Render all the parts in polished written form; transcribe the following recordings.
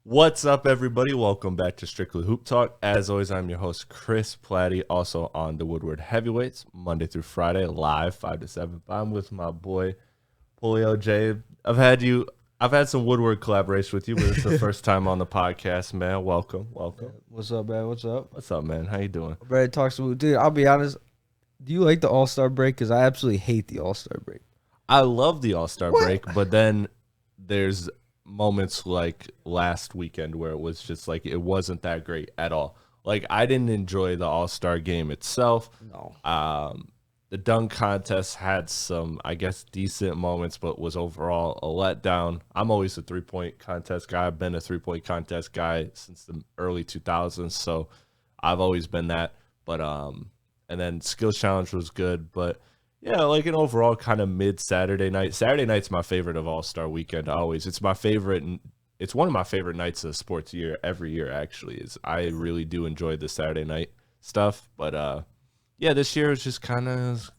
What's up, everybody? Welcome back to Strictly Hoop Talk. As always, I'm your host, Chris Platte, also on the Woodward Heavyweights, Monday through Friday, live 5 to 7. I'm with my boy, Polio J. I've had some Woodward collaboration with you, but it's the first time on the podcast, man. Welcome. What's up, man? What's up? What's up, man? How you doing? I'm ready to talk some. Dude, I'll be honest. Do you like the All-Star break? Because I absolutely hate the All-Star break. I love the All-Star break, but then there's moments like last weekend where it was just like it wasn't that great at all. Like, I didn't enjoy the All-Star game itself. No. The dunk contest had some, I guess, decent moments, but was overall a letdown. I'm always a three-point contest guy. I've been a three-point contest guy since the early 2000s, so I've always been that. But and then skills challenge was good, but yeah, like an overall kind of mid Saturday night. Saturday night's my favorite of All-Star weekend always. It's my favorite, and it's one of my favorite nights of sports year every year. Actually, is I really do enjoy the Saturday night stuff, but yeah, this year was just kind of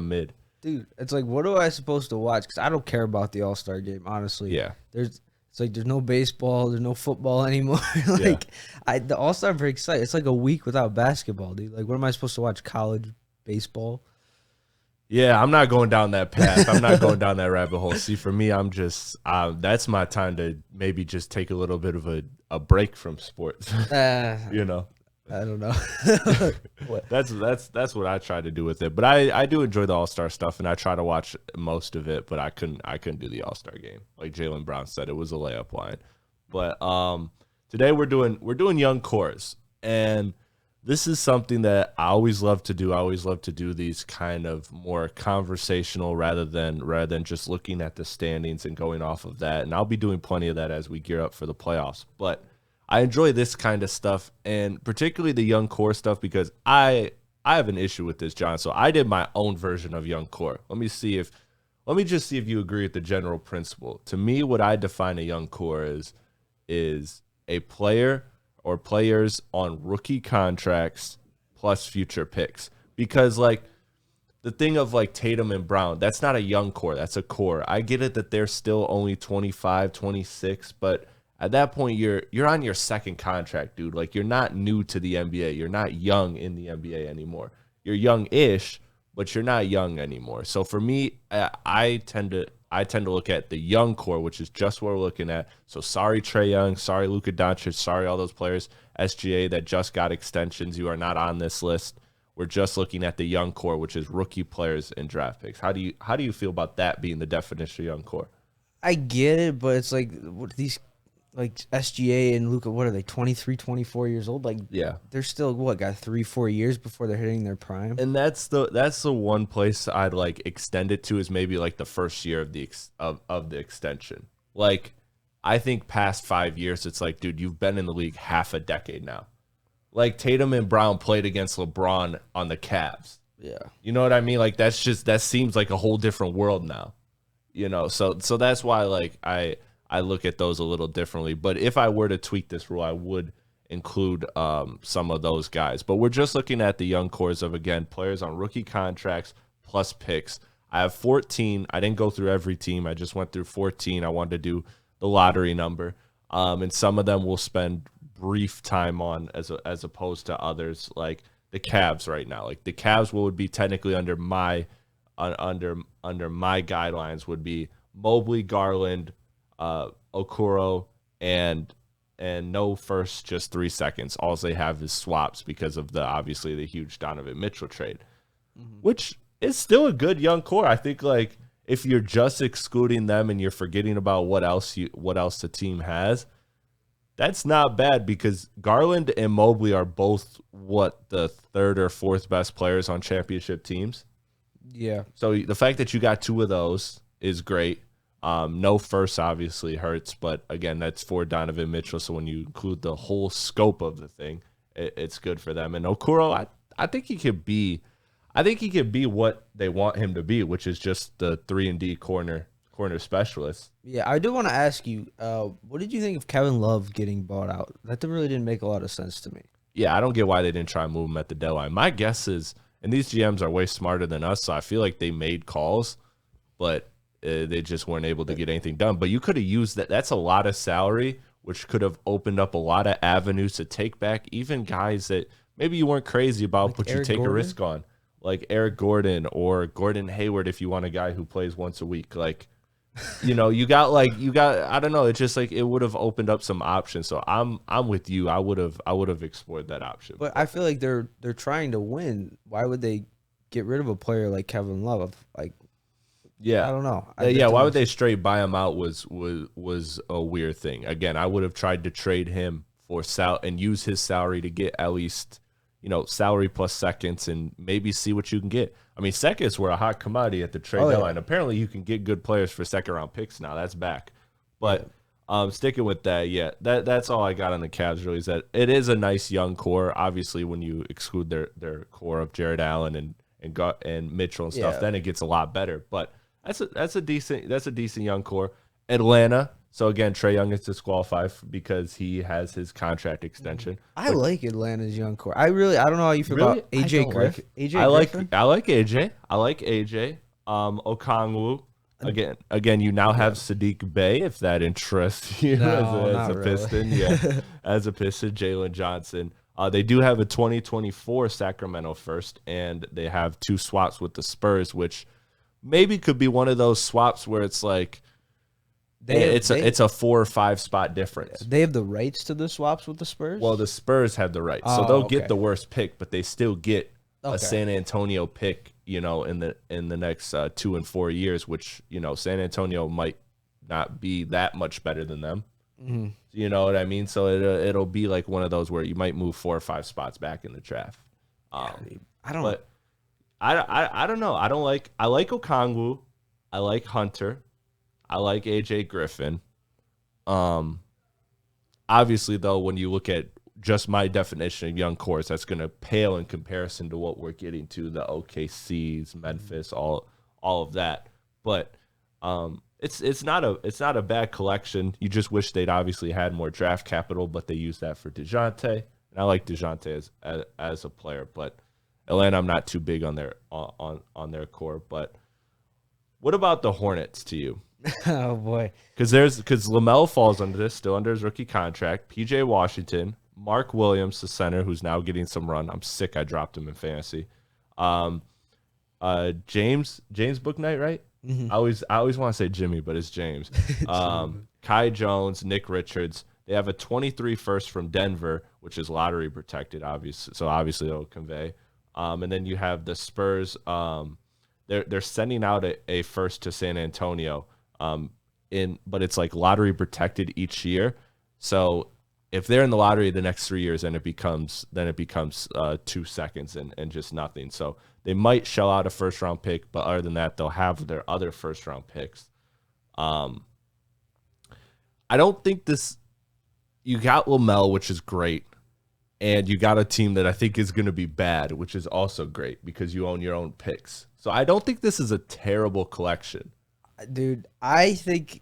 mid. Dude, it's like, what am I supposed to watch? Because I don't care about the All-Star game, honestly. Yeah. It's like there's no baseball, there's no football anymore. The All-Star break's like, it's like a week without basketball, dude. Like, what am I supposed to watch? College baseball? Yeah, I'm not going down that path. I'm not going down that rabbit hole. See, for me, I'm just that's my time to maybe just take a little bit of a break from sports. You know. I don't know. That's what I try to do with it. But I do enjoy the All-Star stuff, and I try to watch most of it, but I couldn't do the All-Star game. Like Jaylen Brown said, it was a layup line. But today we're doing young cores, and this is something that I always love to do. I always love to do these kind of more conversational rather than just looking at the standings and going off of that. And I'll be doing plenty of that as we gear up for the playoffs. But I enjoy this kind of stuff, and particularly the young core stuff, because I have an issue with this, John. So I did my own version of young core. Let me just see if you agree with the general principle. To me, what I define a young core is a player or players on rookie contracts plus future picks. Because, like, the thing of, like, Tatum and Brown, that's not a young core. That's a core. I get it that they're still only 25, 26, but at that point, you're on your second contract, dude. Like, you're not new to the NBA. You're not young in the NBA anymore. You're young-ish, but you're not young anymore. So for me, I tend to look at the young core, which is just what we're looking at. So sorry, Trae Young. Sorry, Luka Doncic. Sorry, all those players, SGA, that just got extensions. You are not on this list. We're just looking at the young core, which is rookie players and draft picks. How do you feel about that being the definition of young core? I get it, but it's like these like SGA and Luka, what are they, 23, 24 years old? Like, yeah, they're still, got 3-4 years before they're hitting their prime? And that's the one place I'd like extend it to, is maybe like the first year of the extension. Like, I think past 5 years, it's like, dude, you've been in the league half a decade now. Like, Tatum and Brown played against LeBron on the Cavs. Yeah. You know what I mean? Like, that seems like a whole different world now. You know, so that's why, like, I look at those a little differently. But if I were to tweak this rule, I would include some of those guys. But we're just looking at the young cores of, again, players on rookie contracts plus picks. I have 14. I didn't go through every team. I just went through 14. I wanted to do the lottery number. And some of them we'll spend brief time on as opposed to others, like the Cavs right now. Like, the Cavs, what would be technically under my guidelines would be Mobley, Garland, Okoro, and no first, just 3 seconds. All they have is swaps because of obviously the huge Donovan Mitchell trade, which is still a good young core. I think, like, if you're just excluding them and you're forgetting about what else the team has, that's not bad, because Garland and Mobley are both the third or fourth best players on championship teams. Yeah. So the fact that you got two of those is great. No first obviously hurts, but again, that's for Donovan Mitchell. So when you include the whole scope of the thing, it's good for them. And Okoro, I think he could be what they want him to be, which is just the 3-and-D corner specialist. Yeah, I do want to ask you, what did you think of Kevin Love getting bought out? That really didn't make a lot of sense to me. Yeah, I don't get why they didn't try and move him at the deadline. My guess is, and these GMs are way smarter than us, so I feel like they made calls, but they just weren't able to get anything done. But you could have used that. That's a lot of salary which could have opened up a lot of avenues to take back even guys that maybe you weren't crazy about, Like but you Eric take Gordon? a risk on, like Eric Gordon or Gordon Hayward if you want a guy who plays once a week. Like, you got I don't know, it's just like it would have opened up some options. So I'm with you. I would have explored that option. But I feel like they're trying to win. Why would they get rid of a player like Kevin Love? Like, Yeah. I don't know. Yeah, why would they straight buy him out was a weird thing. Again, I would have tried to trade him for and use his salary to get at least, salary plus seconds and maybe see what you can get. I mean, seconds were a hot commodity at the trade deadline. Apparently you can get good players for second round picks now. That's back. But sticking with that, that's all I got on the Cavs really, is that it is a nice young core. Obviously, when you exclude their core of Jared Allen and Mitchell and stuff, then it gets a lot better. But that's a decent young core. Atlanta. So again, Trae Young is disqualified because he has his contract extension. I like Atlanta's young core. I don't know how you feel about AJ Griffin. I like AJ. I like AJ. Okongwu. Again, you now have Sadiq Bey, if that interests you as a Piston. Yeah, as a Piston, Jalen Johnson. They do have a 2024 Sacramento first, and they have 2 swaps with the Spurs, which maybe could be one of those swaps where it's like it's a 4 or 5 spot difference. They have the rights to the swaps with the Spurs? Well, the Spurs have the rights, so they'll get the worst pick, but they still get a San Antonio pick, in the next 2 and 4 years, which, San Antonio might not be that much better than them. Mm-hmm. You know what I mean? So it'll be like one of those where you might move 4 or 5 spots back in the draft. I don't know. I like Okongwu. I like Hunter. I like AJ Griffin. Obviously, though, when you look at just my definition of young cores, that's going to pale in comparison to what we're getting to, the OKCs, Memphis, all of that. But it's not a bad collection. You just wish they'd obviously had more draft capital, but they used that for DeJounte. And I like DeJounte as a player, but Atlanta, I'm not too big on their core. But what about the Hornets to you? Oh boy, because LaMelo falls under this, still under his rookie contract. PJ Washington, Mark Williams, the center, who's now getting some run. I'm sick. I dropped him in fantasy. James Bouknight, right? Mm-hmm. I always want to say Jimmy, but it's James. Kai Jones, Nick Richards. They have a 23 first from Denver, which is lottery protected, obviously. So obviously they'll convey. And then you have the Spurs. They're sending out a first to San Antonio. But it's like lottery protected each year. So if they're in the lottery the next 3 years, then it becomes 2 seconds and just nothing. So they might shell out a first round pick, but other than that, they'll have their other first round picks. I don't think you got LaMelo, which is great. And you got a team that I think is going to be bad, which is also great because you own your own picks. So I don't think this is a terrible collection. Dude, I think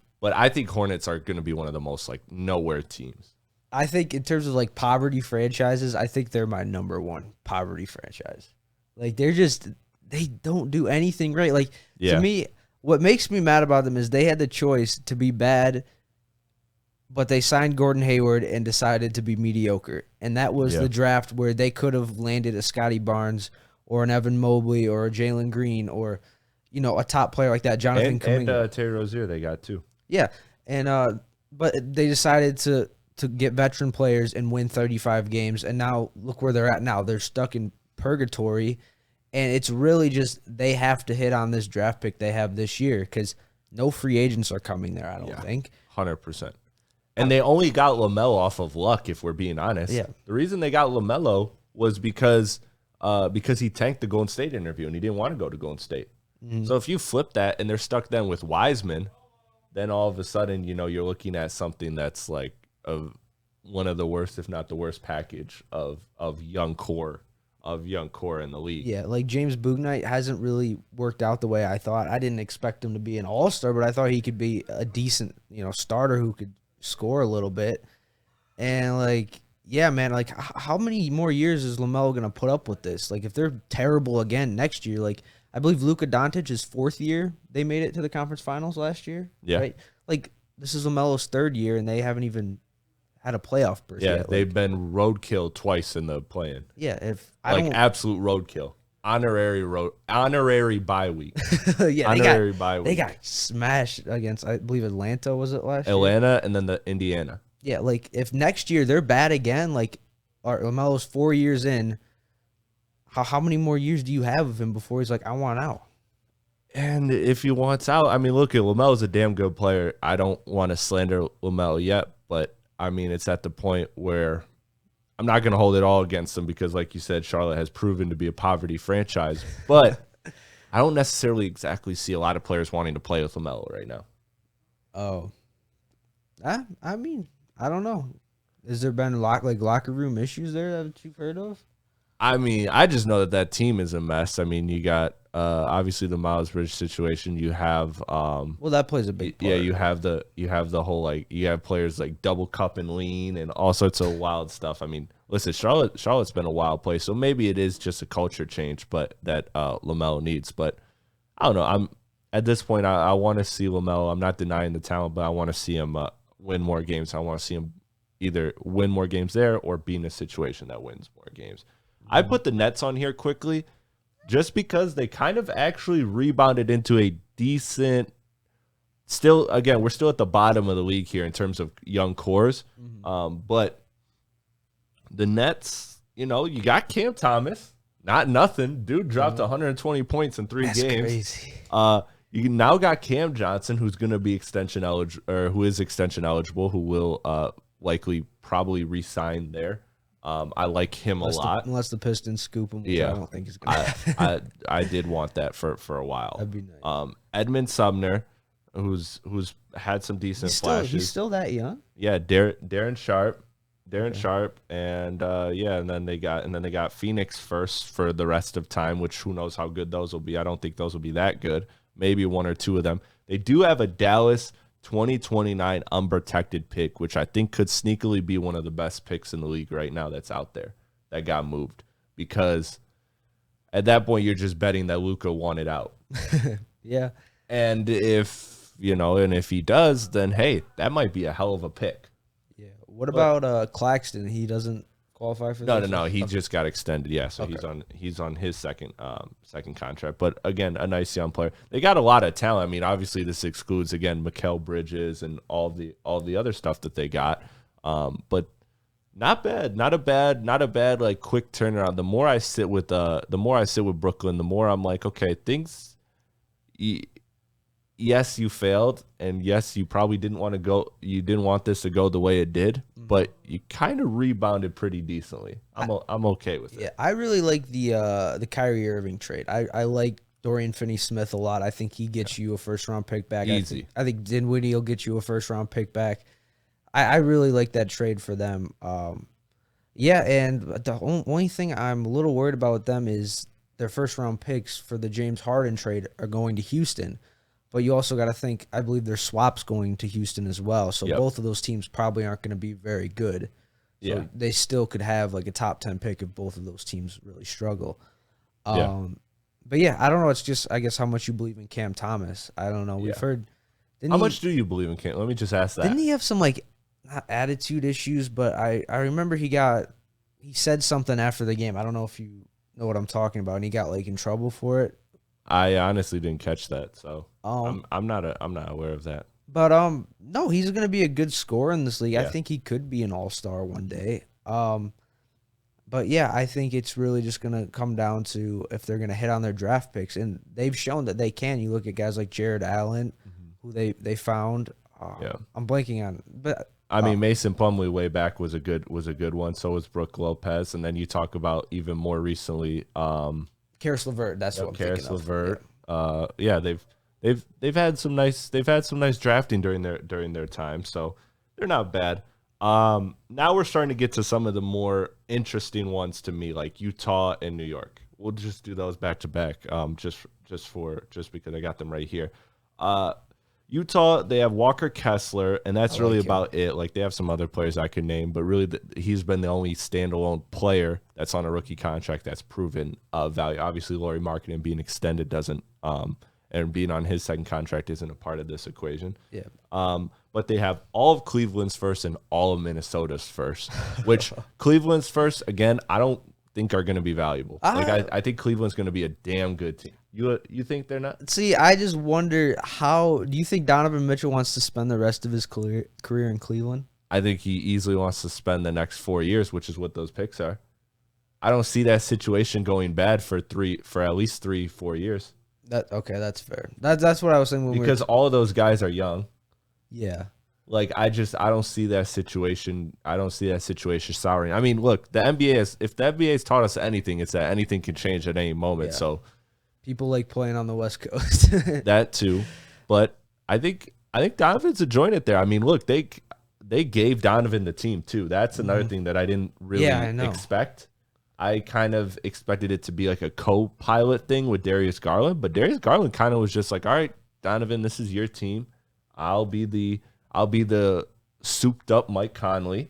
Hornets are going to be one of the most like nowhere teams. I think in terms of like poverty franchises, I think they're my number one poverty franchise. Like they don't do anything right. Like to me, what makes me mad about them is they had the choice to be bad, but they signed Gordon Hayward and decided to be mediocre. And that was the draft where they could have landed a Scotty Barnes or an Evan Mobley or a Jalen Green or a top player like that, Jonathan Kuminga. And Terry Rozier they got too. Yeah, and but they decided to get veteran players and win 35 games, and now look where they're at now. They're stuck in purgatory, and it's really just they have to hit on this draft pick they have this year because no free agents are coming there, I don't think. 100%. And they only got LaMelo off of luck, if we're being honest. Yeah. The reason they got LaMelo was because he tanked the Golden State interview, and he didn't want to go to Golden State. Mm-hmm. So if you flip that and they're stuck then with Wiseman, then all of a sudden, you're looking at something that's like one of the worst, if not the worst package of young core in the league. Yeah, like James Bouknight hasn't really worked out the way I thought. I didn't expect him to be an all-star, but I thought he could be a decent, starter who could score a little bit. And like, yeah, man, like how many more years is LaMelo going to put up with this? Like if they're terrible again next year, like I believe Luka Doncic is 4th year. They made it to the conference finals last year. Yeah. Right? Like this is LaMelo's 3rd year and they haven't even had a playoff berth Yeah, yet. they've been roadkill twice in the play-in. Yeah, if I like don't, absolute honorary bye week. yeah, Honorary bye week. they got smashed against, I believe, Atlanta, was it last year? Atlanta and then the Indiana. Yeah, like if next year they're bad again, like LaMelo's 4 years in, how many more years do you have of him before he's like, I want out? And if he wants out, I mean, look, LaMelo's a damn good player. I don't want to slander LaMelo yet, but I mean, it's at the point where I'm not going to hold it all against him because, like you said, Charlotte has proven to be a poverty franchise. But I don't necessarily exactly see a lot of players wanting to play with LaMelo right now. Oh, I mean, I don't know. Has there been locker room issues there that you've heard of? I mean, I just know that team is a mess. I mean, you got obviously the Miles Bridges situation. You have well, that plays a big part. Yeah, you have the whole, like, you have players like double cup and lean and all sorts of wild stuff. I mean, listen, Charlotte's been a wild place, so maybe it is just a culture change, but that LaMelo needs. But I don't know. I'm at this point, I want to see LaMelo. I'm not denying the talent, but I want to see him win more games. I want to see him either win more games there or be in a situation that wins more games. I put the Nets on here quickly just because they kind of actually rebounded into a decent – still, again, we're still at the bottom of the league here in terms of young cores. But the Nets, you got Cam Thomas. Not nothing. Dude dropped 120 points in 3 games. That's crazy. You now got Cam Johnson, who's going to be extension eligible, or who is extension eligible, who will likely probably re-sign there. I like him a lot. Unless the Pistons scoop him, which I don't think he's going to. I did want that for a while. That'd be nice. Edmund Sumner, who's had some decent flashes. He's still that young? Yeah, Darren Sharp. Sharp, and and then they got Phoenix first for the rest of time, which who knows how good those will be. I don't think those will be that good. Maybe 1 or 2 of them. They do have a Dallas 2029 unprotected pick, which I think could sneakily be one of the best picks in the league right now that's out there that got moved, because at that point you're just betting that Luka wanted out. Yeah. And if he does, then hey, that might be a hell of a pick. Yeah. What about Claxton? He doesn't qualify for this? No. He just got extended. Yeah, so he's on his second contract. But again, a nice young player. They got a lot of talent. I mean, obviously this excludes again Mikal Bridges and all the other stuff that they got. But not bad. Not a bad like quick turnaround. The more I sit with Brooklyn, the more I'm like, okay, things. Yes, you failed, and yes, you probably didn't want to go. You didn't want this to go the way it did, but you kind of rebounded pretty decently. I'm okay with it. Yeah, I really like the Kyrie Irving trade. I like Dorian Finney-Smith a lot. I think he gets you a first-round pick back. Easy. I think Dinwiddie will get you a first-round pick back. I really like that trade for them. Yeah, and the only thing I'm a little worried about with them is their first-round picks for the James Harden trade are going to Houston. But you also got to think, I believe there's swaps going to Houston as well. So both of those teams probably aren't going to be very good. So they still could have like a top 10 pick if both of those teams really struggle. But yeah, I don't know. It's just, I guess, how much you believe in Cam Thomas. I don't know. We've heard. How much do you believe in Cam? Let me just ask that. Didn't he have some like not attitude issues? But I remember he said something after the game. I don't know if you know what I'm talking about. And he got like in trouble for it. I honestly didn't catch that, so I'm not aware of that. But no, he's going to be a good scorer in this league. Yeah. I think he could be an all-star one day. But yeah, I think it's really just going to come down to if they're going to hit on their draft picks, and they've shown that they can. You look at guys like Jared Allen, who they found. I'm blanking on, but I mean Mason Plumlee way back was a good one. So was Brooke Lopez, and then you talk about even more recently. Karis LeVert, that's what I'm thinking of. Karis LeVert. They've had some nice drafting during their time, so they're not bad. Now we're starting to get to some of the more interesting ones to me, like Utah and New York. We'll just do those back to back, just because I got them right here. Utah, they have Walker Kessler, and that's really about it. Like, they have some other players I could name, but really he's been the only standalone player that's on a rookie contract that's proven value. Obviously, Lauri Markkanen being extended doesn't, and being on his second contract isn't a part of this equation. Yeah. But but they have all of Cleveland's first and all of Minnesota's first, which Cleveland's first, again, I don't think are going to be valuable. I think Cleveland's going to be a damn good team. You think they're not? See, I just wonder, how do you think Donovan Mitchell wants to spend the rest of his career in Cleveland? I think he easily wants to spend the next 4 years, which is what those picks are. I don't see that situation going bad for at least 3-4 years. That's fair. That's what I was saying because all of those guys are young. Yeah. Like I don't see that situation. I don't see that situation souring. I mean, look, if the NBA has taught us anything, it's that anything can change at any moment. Yeah. So people like playing on the West Coast. That too. But I think Donovan's enjoying it there. I mean, look, they gave Donovan the team too. That's another thing that I didn't really expect. I kind of expected it to be like a co-pilot thing with Darius Garland, but Darius Garland kind of was just like, all right, Donovan, this is your team. I'll be the souped up Mike Conley,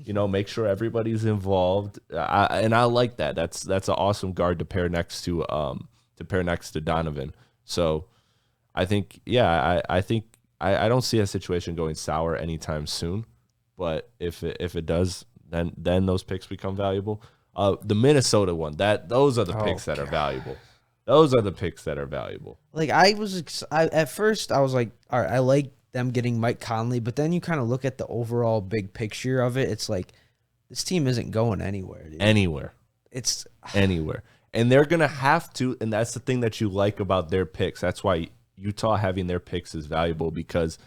make sure everybody's involved. And I like that. That's an awesome guard to pair next to Donovan. So I think, I don't see a situation going sour anytime soon, but if it does, then those picks become valuable. The Minnesota one, those are the picks that are valuable. Those are the picks that are valuable. Like at first I was like, all right, I like them getting Mike Conley, but then you kind of look at the overall big picture of it. It's like this team isn't going anywhere. Dude. Anywhere. It's anywhere. And they're going to have to, and that's the thing that you like about their picks. That's why Utah having their picks is valuable, because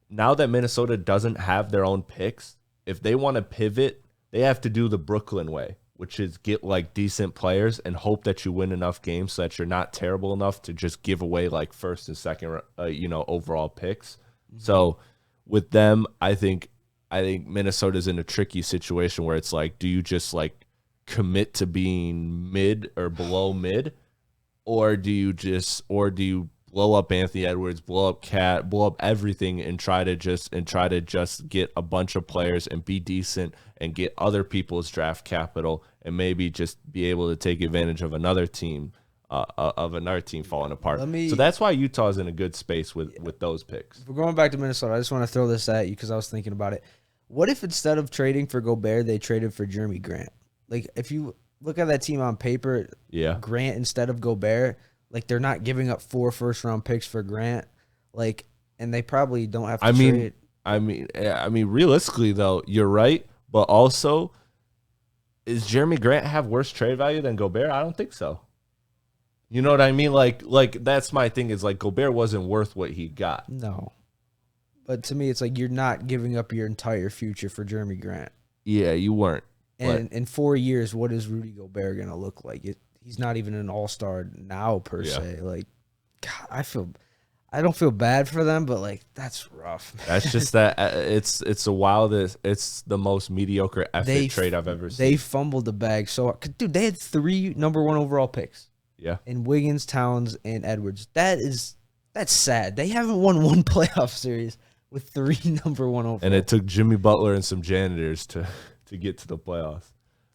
now that Minnesota doesn't have their own picks, if they want to pivot, they have to do the Brooklyn way, which is get like decent players and hope that you win enough games so that you're not terrible enough to just give away like first and second, overall picks. Mm-hmm. So with them, I think Minnesota's in a tricky situation where it's like, do you just like commit to being mid or below mid, or do you blow up Anthony Edwards, blow up Cat, blow up everything and try to just get a bunch of players and be decent and get other people's draft capital and maybe just be able to take advantage of another team falling apart. So that's why Utah's in a good space with those picks. If we're going back to Minnesota, I just want to throw this at you because I was thinking about it. What if instead of trading for Gobert, they traded for Jeremy Grant? Like if you look at that team on paper, Grant instead of Gobert, like they're not giving up 4 first-round picks for Grant, like, and they probably don't have to trade. I mean, realistically though, you're right, but also, is Jeremy Grant have worse trade value than Gobert? I don't think so. You know what I mean? Like that's my thing. Is like Gobert wasn't worth what he got. No, but to me, it's like you're not giving up your entire future for Jeremy Grant. Yeah, you weren't. And in 4 years, what is Rudy Gobert gonna look like? He's not even an all-star now per se. Like, God, I don't feel bad for them, but like that's rough. Man. That's just that it's the wildest. It's the most mediocre effort trade I've ever seen. They fumbled the bag. So, dude, they had 3 number 1 overall picks. Yeah. And Wiggins, Towns, and Edwards. That's sad. They haven't won 1 playoff series with 3 number 1 overall. And it took Jimmy Butler and some janitors to get to the playoffs.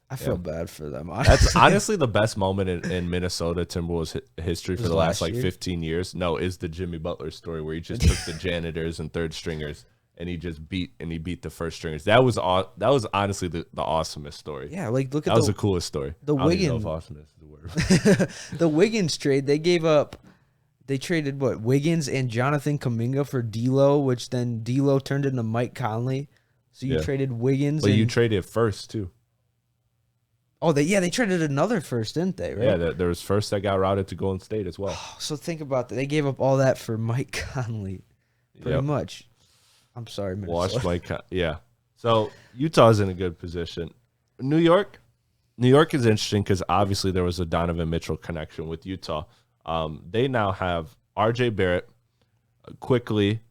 I feel bad for them. Honestly. That's honestly the best moment in Minnesota Timberwolves history for the last 15 years. No, is the Jimmy Butler story where he just took the janitors and third stringers and he just beat the first stringers. That was honestly the awesomest story. Yeah, like look at that was the coolest story. The I Wiggins, don't even know if awesomest is the word. The Wiggins trade, they traded Wiggins and Jonathan Kuminga for D'Lo, which then D'Lo turned into Mike Conley. So you traded Wiggins, but you traded first too. Oh, they traded another first, didn't they? Right? Yeah, there was first that got routed to Golden State as well. So think about that. They gave up all that for Mike Conley, pretty much. I'm sorry, Minnesota. Watch Mike. Yeah. So Utah's in a good position. New York is interesting because obviously there was a Donovan Mitchell connection with Utah. They now have R.J. Barrett, quickly,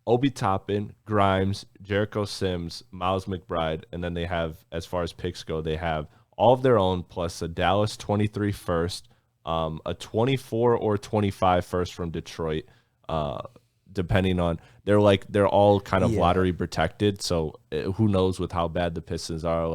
Obi Toppin, Grimes, Jericho Sims, Miles McBride, and then they have, as far as picks go, they have all of their own, plus a Dallas 23 first, a 24 or 25 first from Detroit, depending on they're all kind of lottery protected. So who knows with how bad the Pistons are?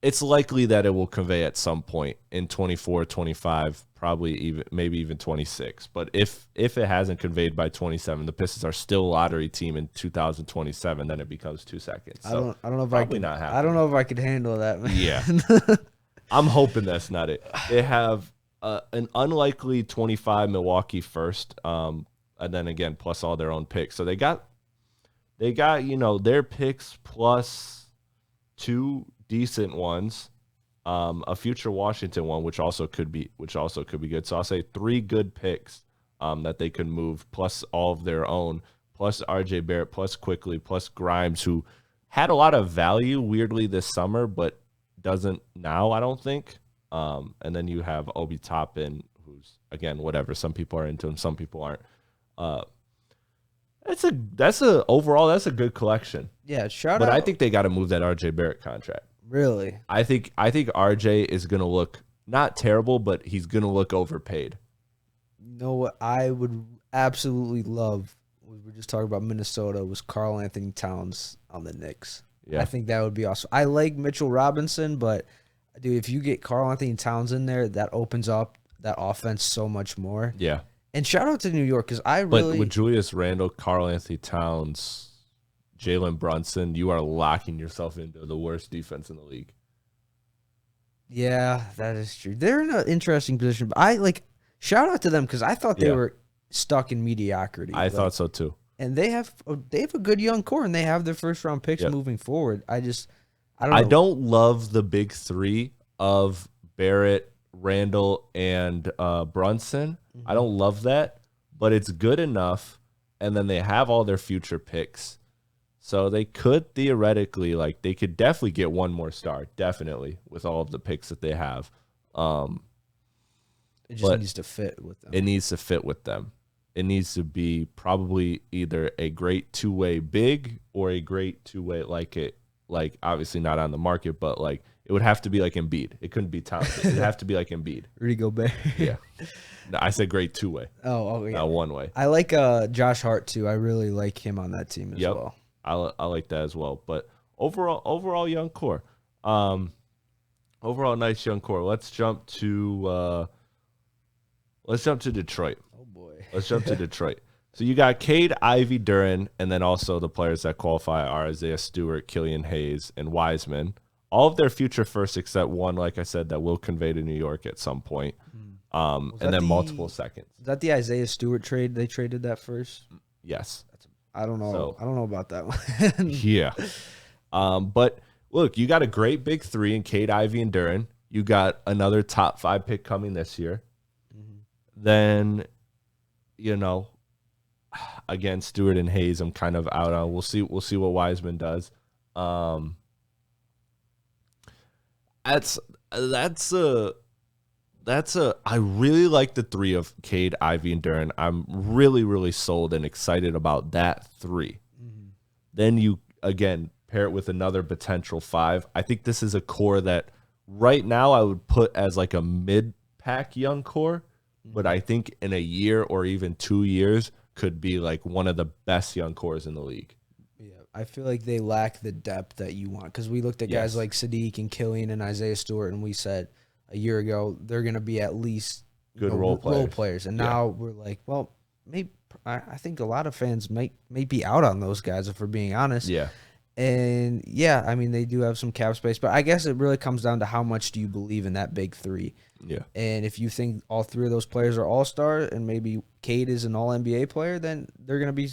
it's likely that it will convey at some point in 24, 25, probably maybe even 26. But if it hasn't conveyed by 27, the Pistons are still a lottery team in 2027. Then it becomes 2 seconds. So I don't know if probably not happening. I don't know if I could handle that, man. Yeah, I'm hoping that's not it. They have an unlikely 25 Milwaukee first, and then again plus all their own picks. So they got their picks plus 2 decent ones, a future Washington one, which also could be good. So I'll say 3 good picks that they could move, plus all of their own, plus RJ Barrett, plus Quickly, plus Grimes, who had a lot of value weirdly this summer, but doesn't now, I don't think. And then you have Obi Toppin, who's again whatever. Some people are into him, some people aren't. Overall that's a good collection. Yeah, shout But out. I think they got to move that RJ Barrett contract. Really? I think RJ is going to look not terrible, but he's going to look overpaid. You know what I would absolutely love? We were just talking about Minnesota. Was Karl Anthony Towns on the Knicks? Yeah. I think that would be awesome. I like Mitchell Robinson, but dude, if you get Karl Anthony Towns in there, that opens up that offense so much more. Yeah. And shout out to New York because But with Julius Randle, Karl Anthony Towns, Jalen Brunson, you are locking yourself into the worst defense in the league. Yeah, that is true. They're in an interesting position. But shout out to them because I thought they were stuck in mediocrity. I thought so too. And they have a good young core, and they have their first round picks moving forward. I don't know. I don't love the big 3 of Barrett, Randall, and Brunson. I don't love that, but it's good enough. And then they have all their future picks. So they could theoretically, they could definitely get one more star, definitely, with all of the picks that they have. It just needs to fit with them. It needs to fit with them. It needs to be probably either a great 2-way big or a great 2-way obviously not on the market, but it would have to be like Embiid. It couldn't be Towns. It would have to be like Embiid. Rudy Gobert. Yeah. No, I said great 2-way. Oh, yeah. Not 1-way. I like Josh Hart too. I really like him on that team as well. I like that as well. But overall young core. Overall nice young core. Let's jump to Detroit. Oh boy. Let's jump to Detroit. So you got Cade, Ivy, Duren, and then also the players that qualify are Isaiah Stewart, Killian Hayes, and Wiseman. All of their future firsts except one, like I said, that will convey to New York at some point. And then multiple seconds. Is that the Isaiah Stewart trade? They traded that first? Yes. I don't know. I don't know about that one. Yeah. But look, you got a great big 3 in Cade, Ivy, and Duren. You got another top 5 pick coming this year. Then, again, Stewart and Hayes, I'm kind of out on. We'll see what Wiseman does. I really like the 3 of Cade, Ivy, and Duren. I'm really, really sold and excited about that 3. Then you, again, pair it with another potential 5. I think this is a core that right now I would put as a mid-pack young core, but I think in a year or even 2 years could be one of the best young cores in the league. Yeah, I feel like they lack the depth that you want because we looked at guys like Sadiq and Killian and Isaiah Stewart, and we said a year ago they're going to be at least good role players. And now we're like, well, maybe I think a lot of fans might be out on those guys if we're being honest. Yeah. And I mean they do have some cap space, but I guess it really comes down to how much do you believe in that big 3. Yeah. And if you think all 3 of those players are all-star and maybe Cade is an all-NBA player, then they're going to be,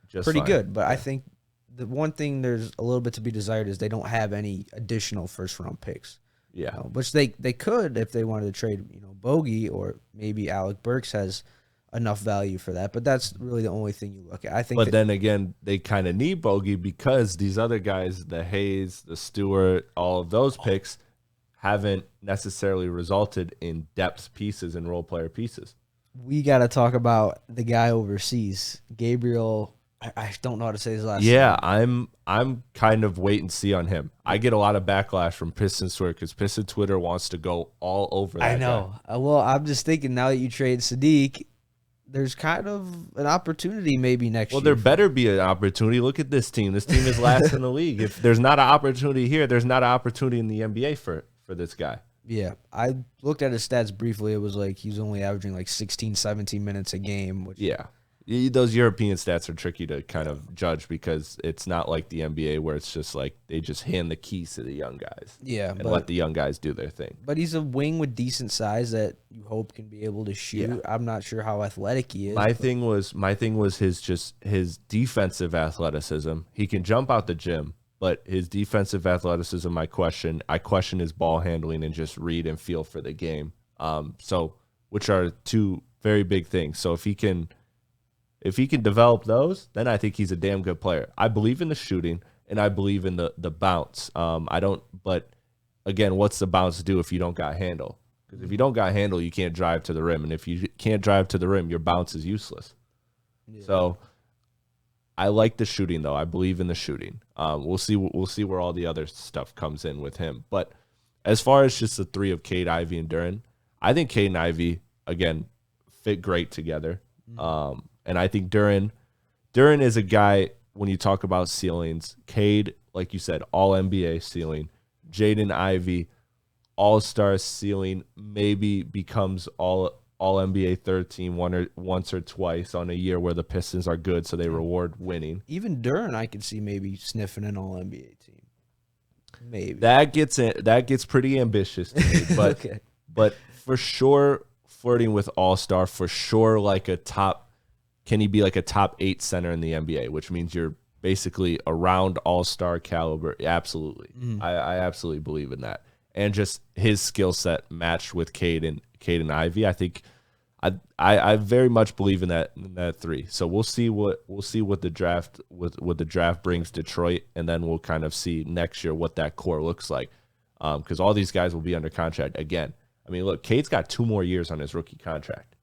just pretty fine. good. But I think the one thing there's a little bit to be desired is they don't have any additional first-round picks. Yeah. Which they could if they wanted to trade, Bogey, or maybe Alec Burks has enough value for that. But that's really the only thing you look at. I think. But then again, they kind of need Bogey because these other guys, the Hayes, the Stewart, all of those picks haven't necessarily resulted in depth pieces and role player pieces. We got to talk about the guy overseas, Gabriel. I don't know how to say his last name. Yeah, I'm kind of wait and see on him. I get a lot of backlash from Pistons Twitter because Pistons Twitter wants to go all over that I know. Well, I'm just thinking now that you trade Sadiq, there's kind of an opportunity maybe next year. Well, there better be an opportunity. Look at this team. This team is last in the league. If there's not an opportunity here, there's not an opportunity in the NBA for this guy. Yeah, I looked at his stats briefly. It was like he's only averaging like 16, 17 minutes a game. Which, yeah. Those European stats are tricky to kind of judge because it's not like the NBA where it's just like they just hand the keys to the young guys. Yeah, and let the young guys do their thing. But he's a wing with decent size that you hope can be able to shoot. Yeah. I'm not sure how athletic he is. My thing was his defensive athleticism. He can jump out the gym, but his defensive athleticism, I question his ball handling and just read and feel for the game. So which are two very big things. So if he can develop those, then I think he's a damn good player. I believe in the shooting and I believe in the bounce. But again, what's the bounce do if you don't got handle? Because if you don't got handle, you can't drive to the rim. And if you can't drive to the rim, your bounce is useless. Yeah. So I like the shooting though. I believe in the shooting. We'll see where all the other stuff comes in with him. But as far as just the three of Cade, Ivey, and Duren, I think Cade and Ivey, again, fit great together. And I think Duren is a guy, when you talk about ceilings, Cade, like you said, all NBA ceiling. Jaden Ivey, all-star ceiling, maybe becomes all NBA third team once or twice on a year where the Pistons are good, so they reward winning. Even Duren, I could see maybe sniffing an all NBA team. Maybe. That gets pretty ambitious to me, but okay. But for sure flirting with all-star, for sure like a top. Can he be like a top 8 center in the NBA, which means you're basically around all-star caliber? Absolutely. I absolutely believe in that. And just his skill set matched with Cade and Ivey, I think I very much believe in that three. So we'll see what the draft brings Detroit, and then we'll kind of see next year what that core looks like. Because all these guys will be under contract again. I mean, look, Cade's got 2 more years on his rookie contract.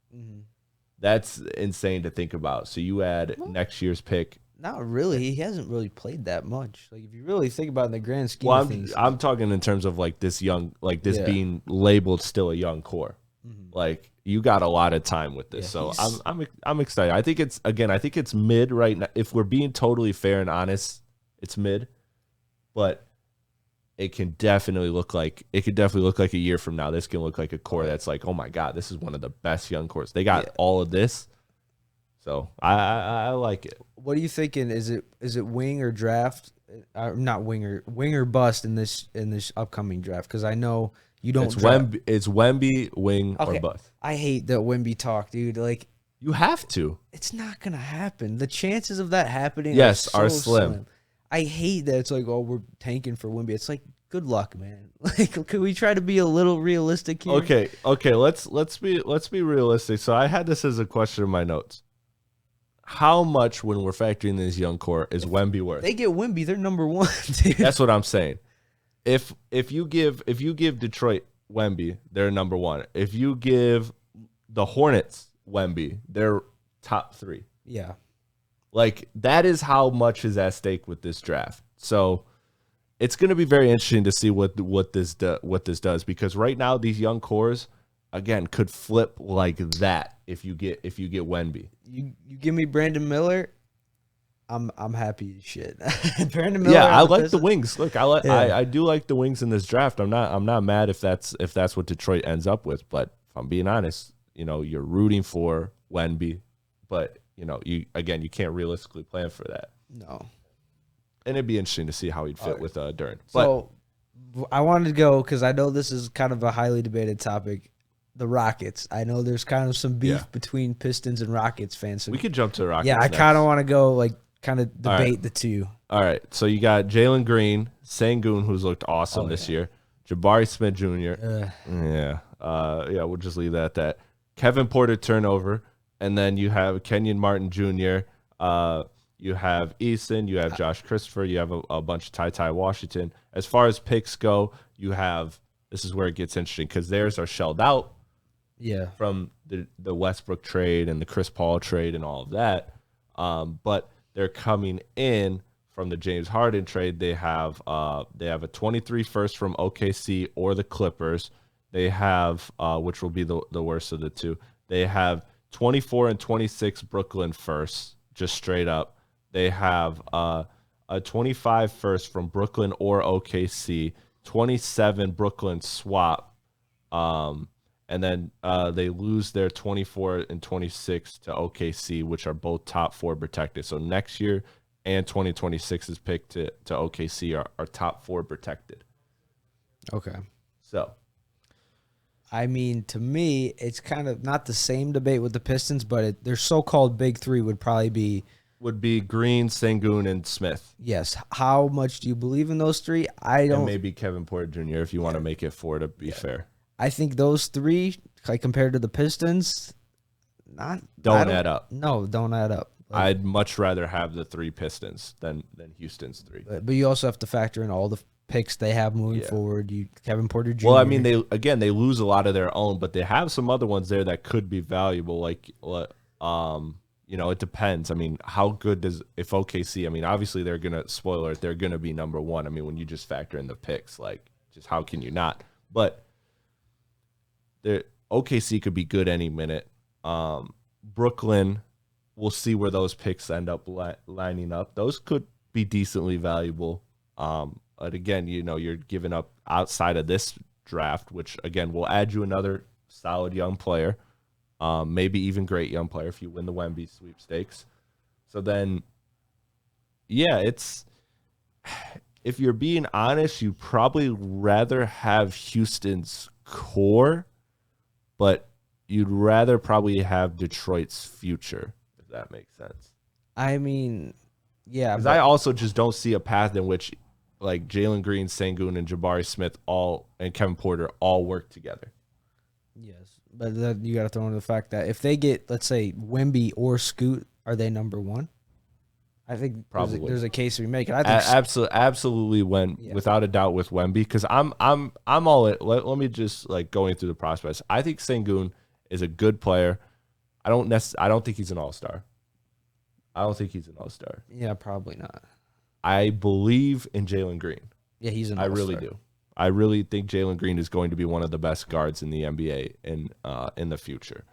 That's insane to think about. So you add next year's pick. Not really. He hasn't really played that much. Like if you really think about it in the grand scheme of things. I'm talking in terms of like this young, like this being labeled still a young core. Like you got a lot of time with this. So I'm excited. I think it's mid right now. If we're being totally fair and honest, it's mid. But it can definitely look like a year from now. This can look like a core that's like, oh my God, this is one of the best young cores. They got all of this, so I like it. What are you thinking? Is it wing or draft? Not winger or bust in this upcoming draft? Because I know you don't. It's Wemby, wing or bust. I hate that Wemby talk, dude. Like you have to. It's not gonna happen. The chances of that happening, are slim. I hate that it's like, oh, we're tanking for Wemby. It's like, good luck, man. Like, can we try to be a little realistic here? Okay. Let's be realistic. So I had this as a question in my notes. How much, when we're factoring this young core, is Wemby worth? They get Wemby, they're number 1, dude. That's what I'm saying. If you give Detroit Wemby, they're number 1. If you give the Hornets Wemby, they're top 3. Yeah. Like, that is how much is at stake with this draft. So it's going to be very interesting to see what this does, because right now these young cores, again, could flip like that if you get Wemby. You give me Brandon Miller, I'm happy as shit. Brandon Miller. Yeah, I like the wings. Look, I do like the wings in this draft. I'm not mad if that's what Detroit ends up with. But if I'm being honest, you're rooting for Wemby, but you can't realistically plan for that. No. And it'd be interesting to see how he'd fit with Duren. So I wanted to go, because I know this is kind of a highly debated topic, the Rockets. I know there's kind of some beef between Pistons and Rockets fans. So we could jump to the Rockets. Yeah, I kind of want to go kind of debate the two. All right. So you got Jalen Green, Sengun, who's looked awesome this year. Jabari Smith Jr. We'll just leave that at that. Kevin Porter turnover. And then you have Kenyon Martin Jr., you have Eason, you have Josh Christopher, you have a bunch of Ty Washington. As far as picks go, you have, this is where it gets interesting, because theirs are shelled out from the Westbrook trade and the Chris Paul trade and all of that. But they're coming in from the James Harden trade. They have a 23 first from OKC or the Clippers. They have, which will be the worst of the two. They have 24 and 26 Brooklyn first, just straight up. They have a 25 first from Brooklyn or OKC, 27 Brooklyn swap, and then they lose their 24 and 26 to OKC, which are both top 4 protected. So next year and 2026's pick to OKC are top 4 protected. Okay. So, I mean, to me, it's kind of not the same debate with the Pistons, but their so-called big three would probably be Green, Sengun, and Smith. Yes. How much do you believe in those three? I don't. And maybe Kevin Porter Jr. if you want to make it 4 to be fair. I think those three, like compared to the Pistons, don't add up. No, don't add up. I'd much rather have the 3 Pistons than Houston's 3. But you also have to factor in all the picks they have moving forward. Kevin Porter Jr. Well, I mean, they lose a lot of their own, but they have some other ones there that could be valuable. Like, it depends. I mean, how good if OKC? I mean, obviously they're gonna they're gonna be number 1. I mean, when you just factor in the picks, like, just how can you not? But OKC could be good any minute. Brooklyn, we'll see where those picks end up lining up. Those could be decently valuable. But again, you're giving up outside of this draft, which again will add you another solid young player, maybe even great young player if you win the Wemby sweepstakes. So then, if you're being honest, you'd probably rather have Houston's core, but you'd rather probably have Detroit's future, if that makes sense. I mean, yeah. Because I also just don't see a path in which, like, Jalen Green, Sengun, and Jabari Smith and Kevin Porter all work together. Yes, but then you got to throw in the fact that if they get, let's say, Wemby or Scoot, are they number 1? I think probably there's a case we make. I think absolutely without a doubt with Wemby, because I'm all in. Let me just, like, going through the prospects. I think Sengun is a good player. I don't think he's an all-star. Yeah, probably not. I believe in Jalen Green. Yeah, he's an all-star. I really do. I really think Jalen Green is going to be one of the best guards in the NBA in the future.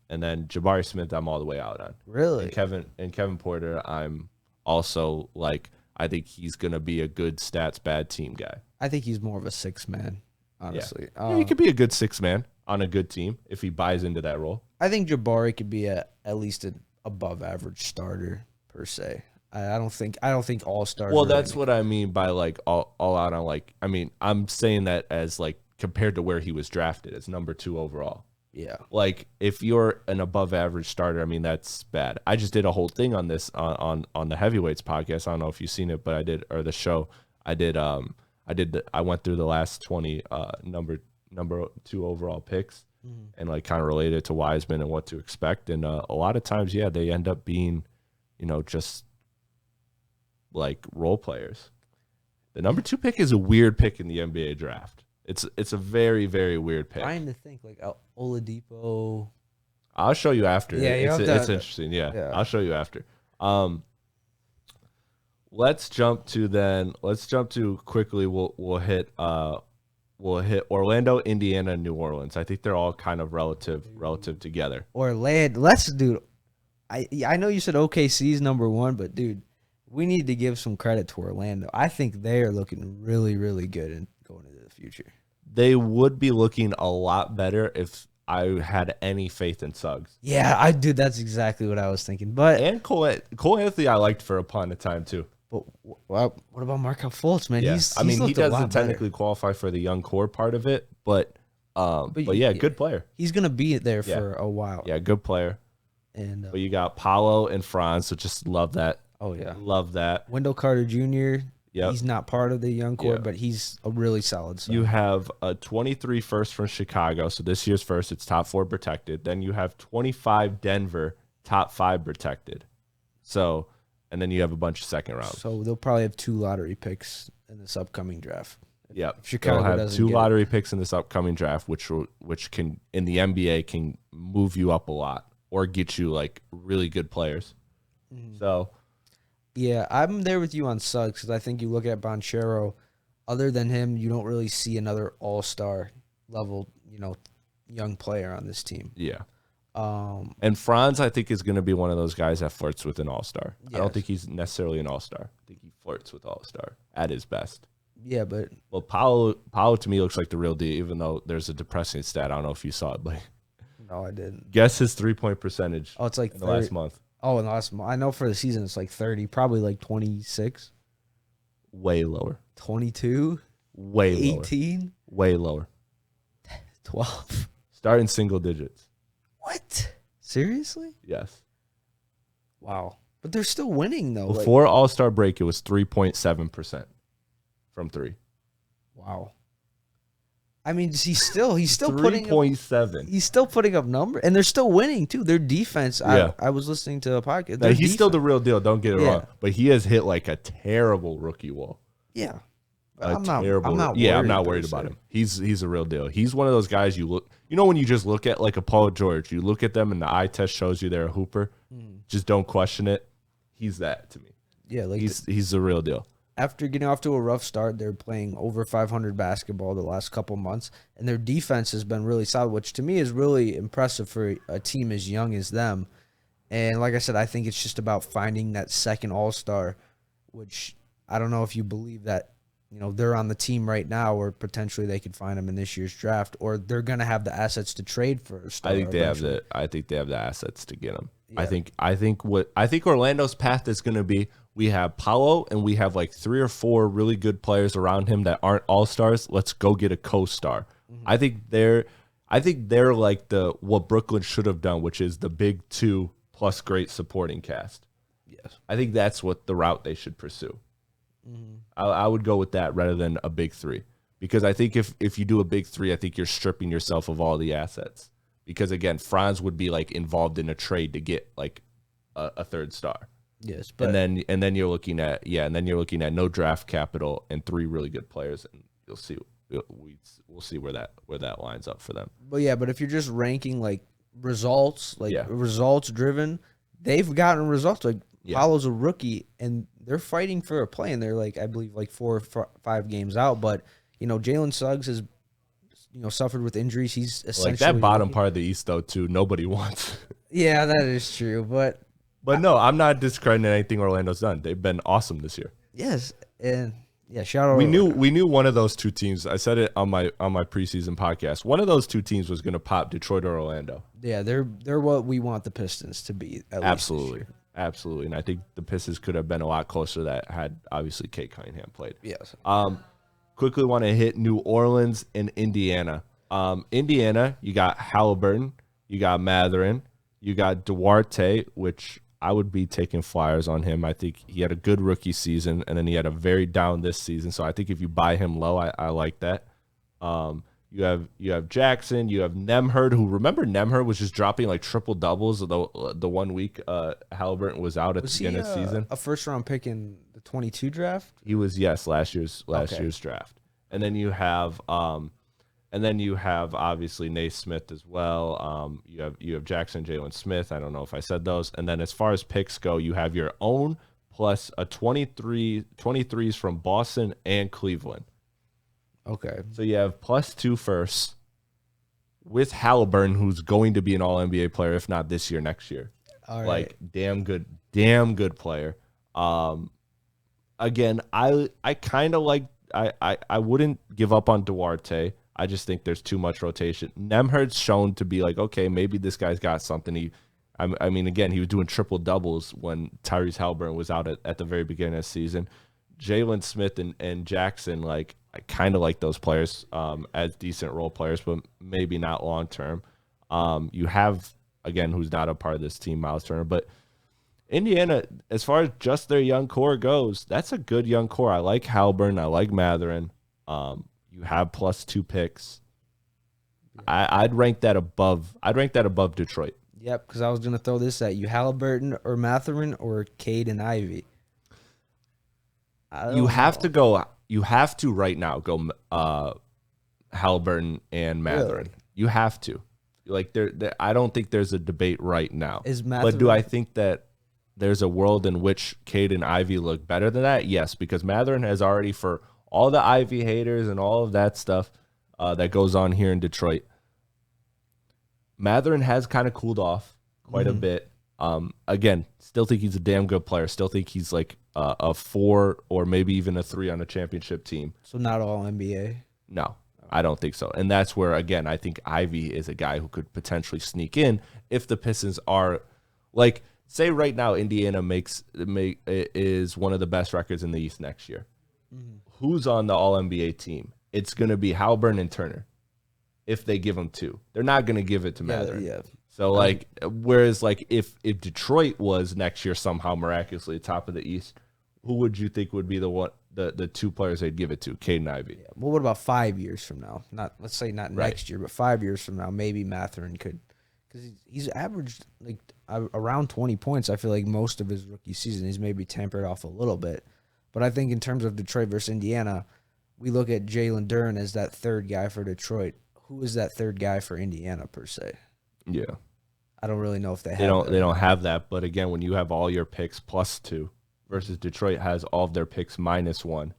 And then Jabari Smith, I'm all the way out on. Really? And Kevin Porter, I'm also, like, I think he's gonna be a good stats bad team guy. I think he's more of a 6-man, honestly. Yeah. He could be a good 6-man on a good team if he buys into that role. I think Jabari could be at least an above average starter per se. I don't think all-stars. Well, that's what I mean by, like, all out on, like, I mean, I'm saying that as, like, compared to where he was drafted as number 2 overall. Yeah. Like, if you're an above average starter, I mean, that's bad. I just did a whole thing on this on the Heavyweights podcast. I don't know if you've seen it, but I did, or the show. I went through the last 20 number 2 overall picks and, like, kind of related to Wiseman and what to expect. And a lot of times, they end up being, just like role players. The number 2 pick is a weird pick in the NBA draft. It's a very, very weird pick. Trying to think, like, Oladipo. I'll show you after. Yeah, it's interesting. Yeah, I'll show you after. Let's jump to quickly. We'll hit Orlando, Indiana, and New Orleans. I think they're all kind of relative together. Orlando. Let's do. I know you said OKC's number 1, but dude, we need to give some credit to Orlando. I think they are looking really, really good and going into the future. They would be looking a lot better if I had any faith in Suggs. Yeah, that's exactly what I was thinking. And Cole Anthony, I liked for a punt of time too. But what about Markelle Fultz, man? Yeah. He doesn't technically qualify for the young core part of it, but yeah, good player. He's gonna be there for a while. Yeah, good player. And but you got Paolo and Franz, so just love that. Oh yeah, love that. Wendell Carter Jr. Yep. He's not part of the young core, but he's a really solid son. You have a 23 first from Chicago, so this year's first, it's top 4 protected. Then you have 25 Denver, top 5 protected. So, and then you have a bunch of second rounds. So they'll probably have 2 lottery picks in this upcoming draft. Yep. Chicago they'll have 2 lottery picks in this upcoming draft, which can, in the NBA, can move you up a lot or get you, like, really good players. Mm-hmm. So... Yeah, I'm there with you on Suggs because I think you look at Banchero. Other than him, you don't really see another all-star level, young player on this team. Yeah. And Franz, I think, is going to be one of those guys that flirts with an all-star. Yes. I don't think he's necessarily an all-star. I think he flirts with all-star at his best. Yeah, but well, Paolo to me looks like the real deal, even though there's a depressing stat. I don't know if you saw it, but no, I didn't. Guess his 3-point percentage. Oh, it's like in the last month. Oh, in the last month. I know for the season it's like 30, probably like 26. Way lower. 22. Way lower. 18. Way lower. 12. Start in single digits. What? Seriously? Yes. Wow. But they're still winning though. Before All-Star break, it was 3.7% from three. Wow. I mean, he's still putting up 3.7. He's still putting up numbers, and they're still winning too. Their defense. Yeah. I was listening to a podcast. Now, he's still the real deal. Don't get it wrong, but he has hit like a terrible rookie wall. Yeah. I'm not worried about him. He's a real deal. He's one of those guys you look. You know when you just look at like a Paul George, you look at them and the eye test shows you they're a hooper. Just don't question it. He's that to me. Yeah, like he's the real deal. After getting off to a rough start, they're playing over 500 basketball the last couple months, and their defense has been really solid, which to me is really impressive for a team as young as them. And like I said, I think it's just about finding that second all-star, which I don't know if you believe that, you know, they're on the team right now, or potentially they could find them in this year's draft, or they're going to have the assets to trade for a star. I think they have the assets to get him. Yeah. I think Orlando's path is going to be, we have Paolo and we have like 3 or 4 really good players around him that aren't all-stars. Let's go get a co-star. I think they're like what Brooklyn should have done, which is the big 2 plus great supporting cast. Yes. I think that's what the route they should pursue. I would go with that rather than a big 3, because I think if you do a big 3, I think you're stripping yourself of all the assets, because again, Franz would be like involved in a trade to get like a third star. Yes, but and then you're looking at no draft capital and 3 really good players, and you'll see we'll see where that lines up for them. But if you're just ranking like results, results driven, they've gotten results. Like Paolo's a rookie and they're fighting for a play, and they're like, I believe like 4 or 5 games out. But Jalen Suggs has suffered with injuries. He's essentially like that bottom part of the East though too. Nobody wants. Yeah, that is true, but no, I'm not discrediting anything Orlando's done. They've been awesome this year. Yes, and shout out. We knew one of those 2 teams. I said it on my preseason podcast. One of those 2 teams was going to pop, Detroit or Orlando. Yeah, they're what we want the Pistons to be. Absolutely. And I think the Pistons could have been a lot closer to that had obviously Kate Cunningham played. Yes. Quickly want to hit New Orleans and Indiana. Indiana, you got Halliburton, you got Mathurin, you got Duarte, which I would be taking flyers on him. I think he had a good rookie season, and then he had a very down this season. So I think if you buy him low, I like that. You have Jackson, you have Nemhard, who, remember Nemhard was just dropping like triple doubles the 1 week Halliburton was out at the beginning of the season. A first round pick in the 22 draft? He was, yes, last year's draft. And then you have obviously Naismith as well. You have Jackson, Jalen Smith. I don't know if I said those. And then as far as picks go, you have your own plus a 23s from Boston and Cleveland. Okay. So you have +2 firsts with Halliburton, who's going to be an All-NBA player, if not this year, next year. All right. Like damn good player. Again, I kind of like. I wouldn't give up on Duarte. I just think there's too much rotation. Nemhard's shown to be like, okay, maybe this guy's got something. I mean, again, he was doing triple doubles when Tyrese Halliburton was out at the very beginning of the season. Jalen Smith and Jackson, like, I kind of like those players as decent role players, but maybe not long term. You have, again, who's not a part of this team, Miles Turner, but Indiana, as far as just their young core goes, that's a good young core. I like Halliburton. I like Mathurin. You have +2 picks. I'd rank that above Detroit. Yep, because I was gonna throw this at you: Halliburton or Mathurin or Cade and Ivy. You have to right now go Halliburton and Mathurin. Really? You have to. Like I don't think there's a debate right now. But do I think that there's a world in which Cade and Ivy look better than that? Yes, because Mathurin has already, for all the Ivy haters and all of that stuff that goes on here in Detroit, Matherin has kind of cooled off quite a bit. Again, still think he's a damn good player. Still think he's like a 4 or maybe even a 3 on a championship team. So not all NBA? No, I don't think so. And that's where, again, I think Ivy is a guy who could potentially sneak in if the Pistons are like, say right now Indiana is one of the best records in the East next year. Who's on the All-NBA team? It's going to be Haliburton and Turner if they give them 2. They're not going to give it to Mather. Yeah. So, like, whereas, like, if Detroit was next year somehow miraculously top of the East, who would you think would be the 2 players they'd give it to, Cade and Ivy? Yeah. Well, what about 5 years from now? Let's say not next year, but 5 years from now, maybe Matherin could, because he's averaged like around 20 points. I feel like most of his rookie season, he's maybe tempered off a little bit. But I think in terms of Detroit versus Indiana, we look at Jalen Duren as that third guy for Detroit. Who is that third guy for Indiana per se? Yeah. I don't really know if they have They don't have that. But again, when you have all your picks plus 2 versus Detroit has all of their picks minus 1,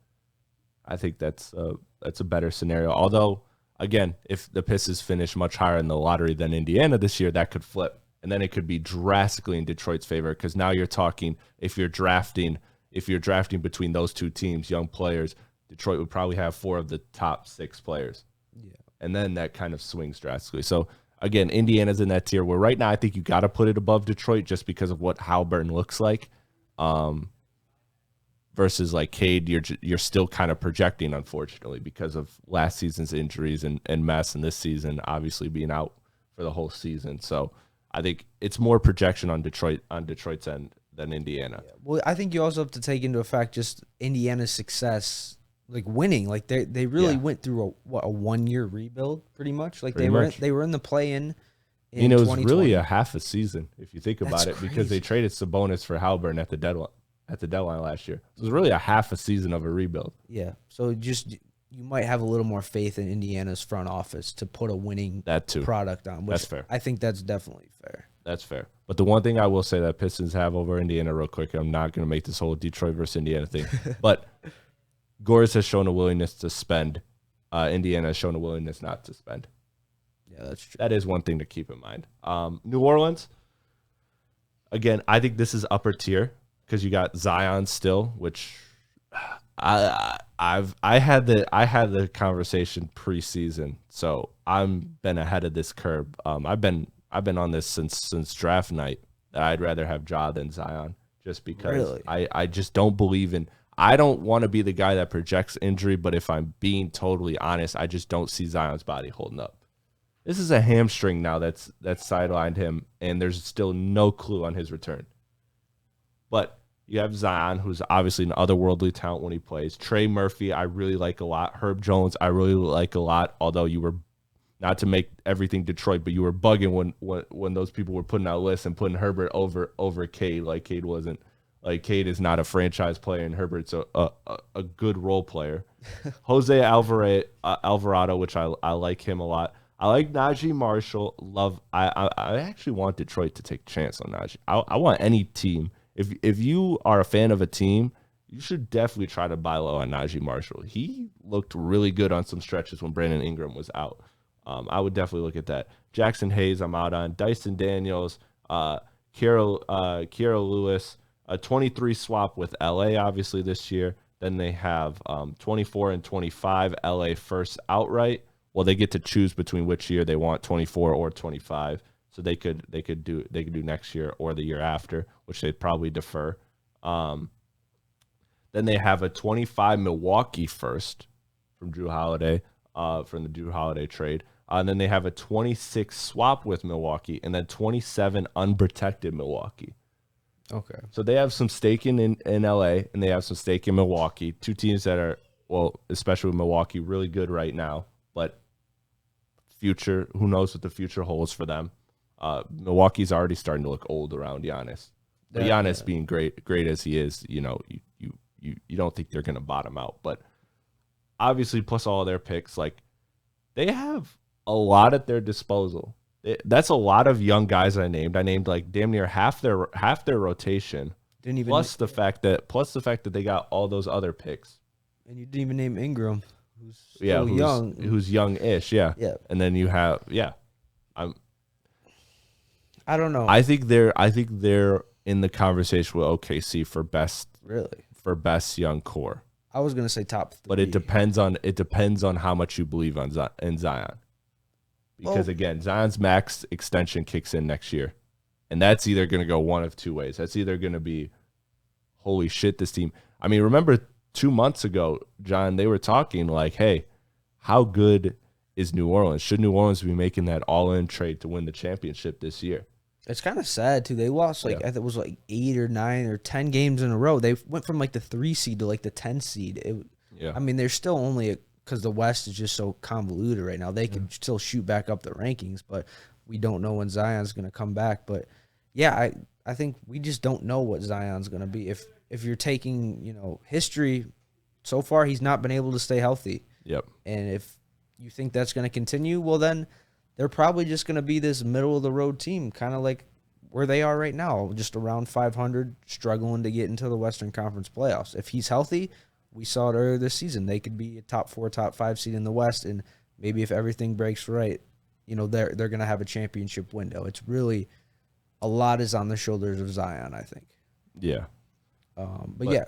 I think that's a better scenario. Although, again, if the Pistons finish much higher in the lottery than Indiana this year, that could flip. And then it could be drastically in Detroit's favor, because now you're talking, if you're drafting between those 2 teams, young players, Detroit would probably have 4 of the top 6 players. Yeah. And then that kind of swings drastically. So, again, Indiana's in that tier where right now I think you got to put it above Detroit just because of what Haliburton looks like. Versus like Cade, you're still kind of projecting, unfortunately, because of last season's injuries and Mess, and this season obviously being out for the whole season. So I think it's more projection on Detroit's end than Indiana. Yeah. Well, I think you also have to take into effect just Indiana's success, like winning. Like they really went through a 1-year rebuild, pretty much. Like they were in the play-in. It was really a half a season if you think about it, because they traded Sabonis for Haliburton at the deadline last year. So it was really a half a season of a rebuild. Yeah. So you might have a little more faith in Indiana's front office to put a winning product on. Which that's fair. I think that's definitely fair. That's fair. But the one thing I will say that Pistons have over Indiana real quick, I'm not going to make this whole Detroit versus Indiana thing, but Gores has shown a willingness to spend. Indiana has shown a willingness not to spend. Yeah, that's true. That is one thing to keep in mind. New Orleans, again, I think this is upper tier because you got Zion still, which I had the conversation preseason, so I'm been ahead of this curve. I've been on this since draft night that I'd rather have Ja than Zion, just because I just don't believe in. I don't want to be the guy that projects injury, but if I'm being totally honest, I just don't see Zion's body holding up. This is a hamstring now that's sidelined him, and there's still no clue on his return. But you have Zion, who's obviously an otherworldly talent when he plays. Trey Murphy, I really like a lot. Herb Jones, I really like a lot, although you were, not to make everything Detroit, but you were bugging when those people were putting out lists and putting Herbert over Cade. Like Cade wasn't. Like Cade is not a franchise player, and Herbert's a good role player. Jose Alvarado, which I like him a lot. I like Najee Marshall. I actually want Detroit to take a chance on Najee. I want any team. If you are a fan of a team, you should definitely try to buy low on Najee Marshall. He looked really good on some stretches when Brandon Ingram was out. I would definitely look at that. Jackson Hayes, I'm out on. Dyson Daniels, Kiera Lewis, a 23 swap with LA, obviously, this year. Then they have 24 and 25 LA first outright. Well, they get to choose between which year they want, 24 or 25. So they could do next year or the year after, which they'd probably defer. Then they have a 25 Milwaukee first from Drew Holiday, from the Drew Holiday trade. And then they have a 26 swap with Milwaukee, and then 27 unprotected Milwaukee. Okay. So they have some stake in LA, and they have some stake in Milwaukee. Two teams that are, well, especially with Milwaukee, really good right now. But future, who knows what the future holds for them. Milwaukee's already starting to look old around Giannis. But Giannis being great as he is, you don't think they're going to bottom out. But obviously, plus all of their picks, like, they have a lot at their disposal. That's a lot of young guys I named. I named like damn near half their rotation. Didn't even plus the fact that they got all those other picks. And you didn't even name Ingram, who's young, who's young-ish, yeah. Yeah. And then you have I don't know. I think they're in the conversation with OKC for best young core. I was gonna say top 3. But it depends on how much you believe in Zion. Because again, Zion's max extension kicks in next year. And that's either going to go one of two ways. That's either going to be, holy shit, this team. I mean, remember 2 months ago, John, they were talking like, hey, how good is New Orleans? Should New Orleans be making that all-in trade to win the championship this year? It's kind of sad, too. They lost, I think it was 8 or 9 or 10 games in a row. They went from, the 3 seed to, the 10 seed. I mean, they're still only because the West is just so convoluted right now. They can still shoot back up the rankings, but we don't know when Zion's going to come back. But, yeah, I think we just don't know what Zion's going to be. If you're taking, history, so far he's not been able to stay healthy. Yep. And if you think that's going to continue, well, then they're probably just going to be this middle-of-the-road team, kind of like where they are right now, just around 500, struggling to get into the Western Conference playoffs. If he's healthy, we saw it earlier this season, they could be a top 4, top 5 seed in the West, and maybe if everything breaks right, they're going to have a championship window. It's really a lot is on the shoulders of Zion, I think. Yeah. But yeah,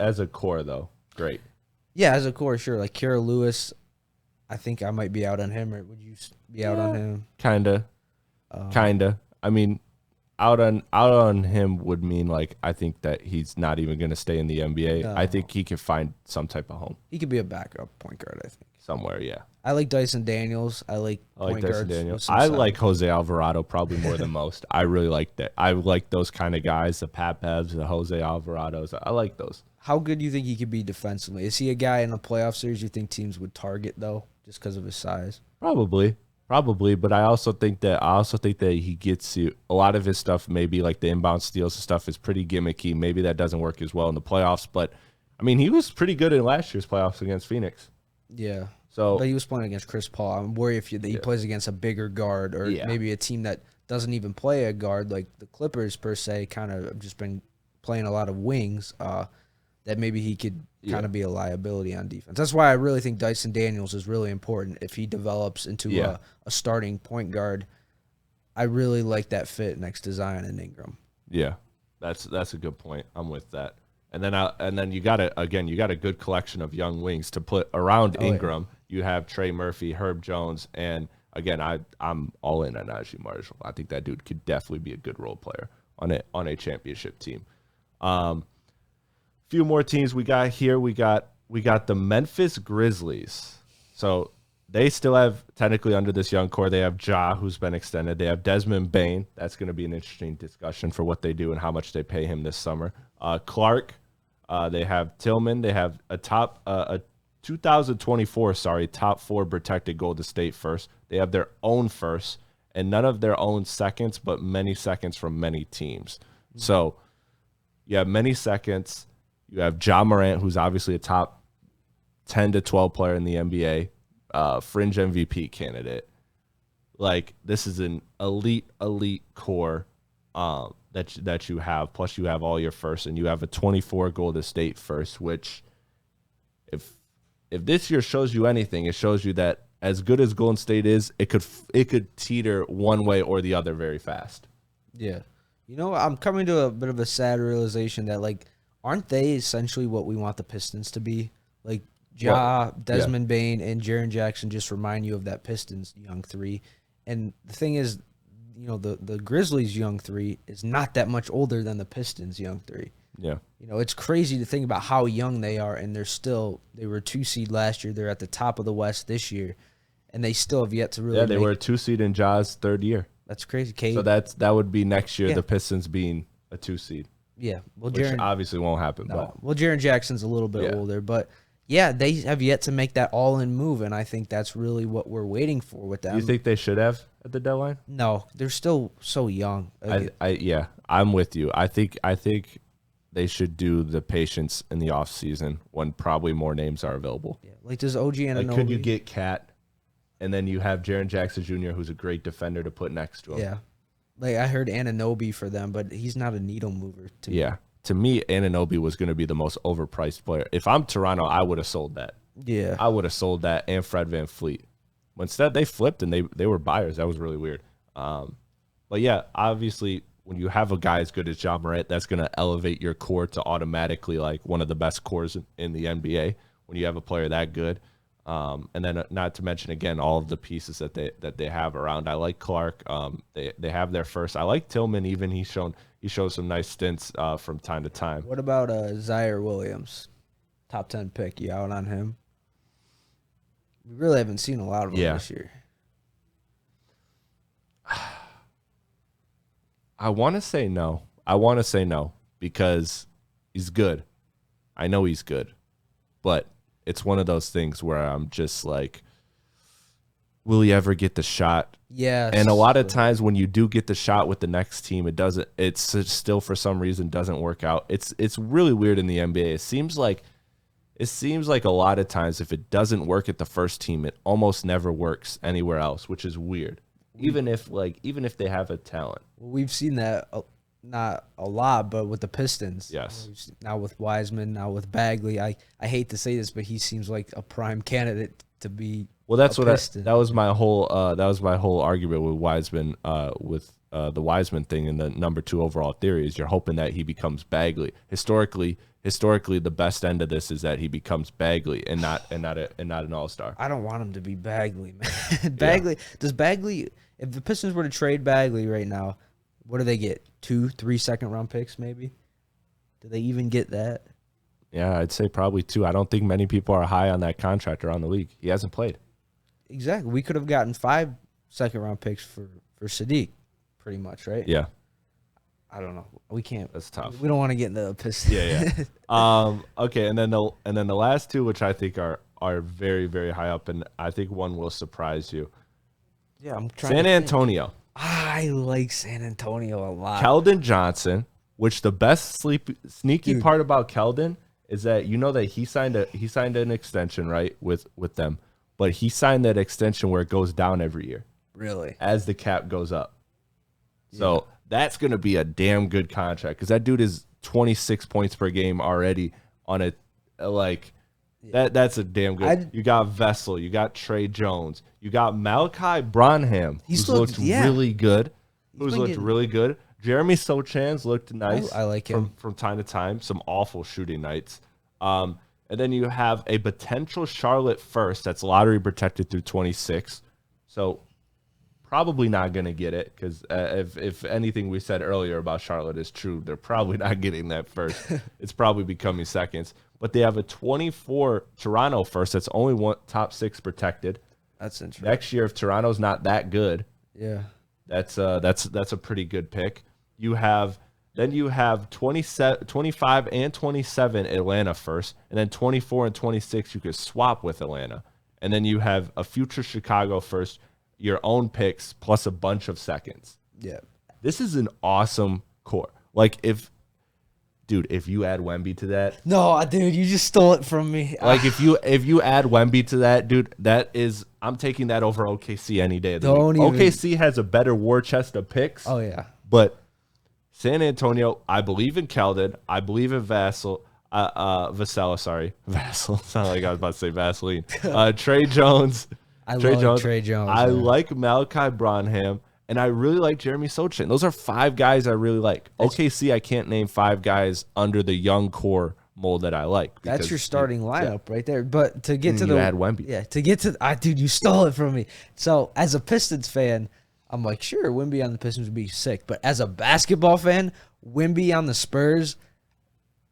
as a core though, great. Yeah, as a core, sure. Like Kira Lewis, I think I might be out on him, or would you be out on him? Kinda. I mean, out on him would mean I think that he's not even going to stay in the NBA. No. I think he could find some type of home. He could be a backup point guard, I think. Somewhere, yeah. I like Dyson Daniels. I like Dyson Daniels. I like Jose Alvarado probably more than most. I really like that. I like those kind of guys, the Pat Bevs, the Jose Alvarados. I like those. How good do you think he could be defensively? Is he a guy in the playoff series you think teams would target though, just because of his size? Probably, but I also think that he gets you a lot of his stuff. Maybe the inbound steals and stuff is pretty gimmicky. Maybe that doesn't work as well in the playoffs. But I mean, he was pretty good in last year's playoffs against Phoenix. Yeah. So, but he was playing against Chris Paul. I'm worried if he plays against a bigger guard or maybe a team that doesn't even play a guard like the Clippers per se. Kind of just been playing a lot of wings. That maybe he could kind of be a liability on defense. That's why I really think Dyson Daniels is really important if he develops into a starting point guard. I really like that fit next to Zion and Ingram. Yeah, that's a good point. I'm with that. And then you got a good collection of young wings to put around Ingram. Yeah. You have Trey Murphy, Herb Jones, and again, I'm all in on Najee Marshall. I think that dude could definitely be a good role player on a championship team. Few more teams we got here. We got the Memphis Grizzlies. So they still have technically under this young core. They have Ja, who's been extended. They have Desmond Bane. That's going to be an interesting discussion for what they do and how much they pay him this summer. Clark. They have Tillman. They have a 2024 top 4 protected Golden State first. They have their own first and none of their own seconds, but many seconds from many teams. Mm-hmm. So you have many seconds. You have Ja Morant, who's obviously a top 10 to 12 player in the NBA, fringe MVP candidate. This is an elite core that you have. Plus you have all your first, and you have a 24 Golden State first, which if this year shows you anything, it shows you that as good as Golden State is, it could teeter one way or the other very fast. Yeah. I'm coming to a bit of a sad realization that aren't they essentially what we want the Pistons to be? Desmond Bane, and Jaren Jackson just remind you of that Pistons young three. And the thing is, the Grizzlies young three is not that much older than the Pistons young three. Yeah. It's crazy to think about how young they are, and they were a 2 seed last year. They're at the top of the West this year, and they still have yet to really. Yeah, they were a 2 seed in Ja's third year. That's crazy. Cade. So that would be next year. Yeah. The Pistons being a 2 seed. Yeah, which obviously won't happen. No. But Jaren Jackson's a little bit older, but yeah, they have yet to make that all-in move, and I think that's really what we're waiting for with them. You think they should have at the deadline? No, they're still so young. I'm with you. I think they should do the patience in the off season when probably more names are available. Yeah, does OG Anunoby? Could you get Cat, and then you have Jaren Jackson Jr., who's a great defender to put next to him. Yeah. I heard Anunoby for them, but he's not a needle mover to me. Yeah. To me, Anunoby was going to be the most overpriced player. If I'm Toronto, I would have sold that. Yeah. I would have sold that and Fred VanVleet. Instead, they flipped and they were buyers. That was really weird. But yeah, obviously, when you have a guy as good as Ja Morant, that's going to elevate your core to automatically like one of the best cores in the NBA. When you have a player that good, and then not to mention again all of the pieces that they have around. I like Clark. They have their first. I like Tillman. Even he shows some nice stints from time to time. What about Zaire Williams, top 10 pick? You out on him? We really haven't seen a lot of him this year. I want to say no. I want to say no because he's good. I know he's good, but it's one of those things where I'm just like, will he ever get the shot? Yes. And a lot of times when you do get the shot with the next team, it's still for some reason doesn't work out. It's really weird in the NBA. It seems like a lot of times if it doesn't work at the first team, it almost never works anywhere else, which is weird. Even if they have a talent. Well, we've seen that not a lot, but with the Pistons. Yes. Now with Wiseman, now with Bagley. I hate to say this, but he seems like a prime candidate to be. Well, that was my whole argument with Wiseman, with the Wiseman thing and the number 2 overall theory is you're hoping that he becomes Bagley. Historically, the best end of this is that he becomes Bagley and not an all-star. I don't want him to be Bagley, man. Does Bagley? If the Pistons were to trade Bagley right now, what do they get? 2-3 second-round picks, maybe? Do they even get that? Yeah, I'd say probably 2. I don't think many people are high on that contract around the league. He hasn't played. Exactly. We could have gotten 5 second-round picks for Sadiq, pretty much, right? Yeah. I don't know. We can't. That's tough. We don't want to get into the Pistons. Yeah. Okay, and then the last 2, which I think are very, very high up, and I think one will surprise you. Yeah, I'm trying. San Antonio. I like San Antonio a lot. Keldon Johnson, which the best sneaky part about Keldon is that you know that he signed an extension, right, with them, but he signed that extension where it goes down every year. Really? As the cap goes up. So that's going to be a damn good contract because that dude is 26 points per game already on a like that's a damn good. You got Vessel, you got Trey Jones, you got Malachi Branham, who's looked really good. Really good. Jeremy Sochan's looked nice. I like him from time to time. Some awful shooting nights. And then you have a potential Charlotte first that's lottery protected through 26. So probably not going to get it because if anything we said earlier about Charlotte is true, they're probably not getting that first. It's probably becoming seconds. But they have a 24 Toronto first that's only one top 6 protected. That's interesting. Next year, if Toronto's not that good, that's a pretty good pick. You have 27, 25 and 27 Atlanta first, and then 24 and 26 you could swap with Atlanta. And then you have a future Chicago first, your own picks plus a bunch of seconds. Yeah. This is an awesome core. Like if you add Wemby to that. No, dude, you just stole it from me. Like if you add Wemby to that, dude, I'm taking that over OKC any day of the week. OKC has a better war chest of picks. Oh yeah. But San Antonio, I believe in Keldon. I believe in Vassell. Vassell. Sounded like I was about to say Vaseline. Trey Jones. I love Trey Jones. I like Malachi Branham. And I really like Jeremy Sochan. Those are 5 guys I really like. OKC, I can't name 5 guys under the young core mold that I like. That's your starting lineup right there. But to get to you add Wemby. Yeah, to get to dude, you stole it from me. So as a Pistons fan, I'm like, sure, Wemby on the Pistons would be sick. But as a basketball fan, Wemby on the Spurs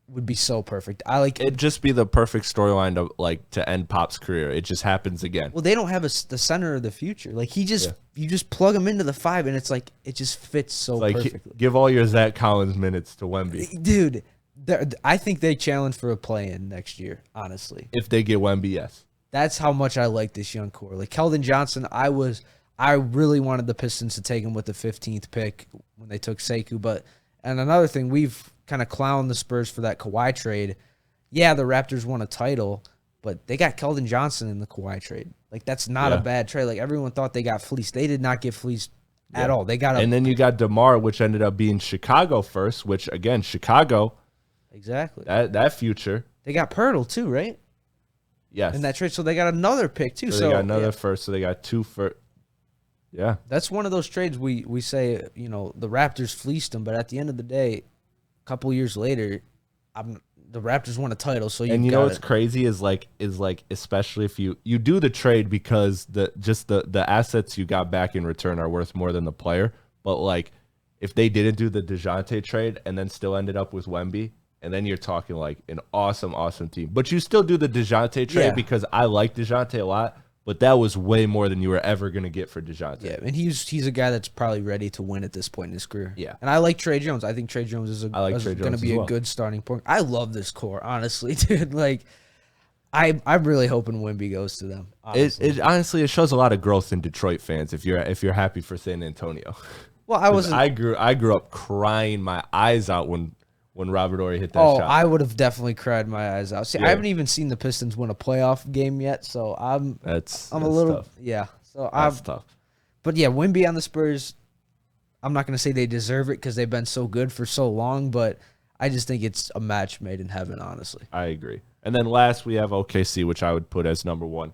would be so perfect. It'd just be the perfect storyline to end Pop's career. It just happens again. Well, they don't have the center of the future. Like you just plug him into the 5, and it's like it just fits so perfectly. Give all your Zach Collins minutes to Wemby, dude. I think they challenge for a play-in next year. Honestly, if they get Wemby, yes. That's how much I like this young core. Like Keldon Johnson, I really wanted the Pistons to take him with the 15th pick when they took Sekou. And another thing, we've kind of clowned the Spurs for that Kawhi trade. Yeah, the Raptors won a title, but they got Keldon Johnson in the Kawhi trade. Like, that's not a bad trade. Like, everyone thought they got fleeced. They did not get fleeced at all. They got and then you got DeMar, which ended up being Chicago first, which, again, Chicago. Exactly. That future. They got Pirtle, too, right? Yes. In that trade. So they got another pick, too. So they got another first. So they got 2 first. Yeah. That's one of those trades we say, the Raptors fleeced them, but at the end of the day, a couple years later, the Raptors won a title, so and you know what's crazy is especially if you do the trade because the assets you got back in return are worth more than the player. But like if they didn't do the DeJounte trade and then still ended up with Wemby, and then you're talking like an awesome team. But you still do the DeJounte trade because I like DeJounte a lot. But that was way more than you were ever going to get for DeJounte. Yeah, and he's a guy that's probably ready to win at this point in his career. Yeah. And I like Trey Jones. I think Trey Jones is going to be a good starting point. I love this core, honestly, dude. Like, I'm really hoping Wemby goes to them. Honestly, it shows a lot of growth in Detroit fans if you're happy for San Antonio. Well, I grew up crying my eyes out when Robert Horry hit that shot. I would have definitely cried my eyes out. See, I haven't even seen the Pistons win a playoff game yet, so I'm a little tough. Yeah. So that's tough. But yeah, Wemby on the Spurs, I'm not going to say they deserve it because they've been so good for so long, but I just think it's a match made in heaven, honestly. I agree. And then last we have OKC, which I would put as number 1.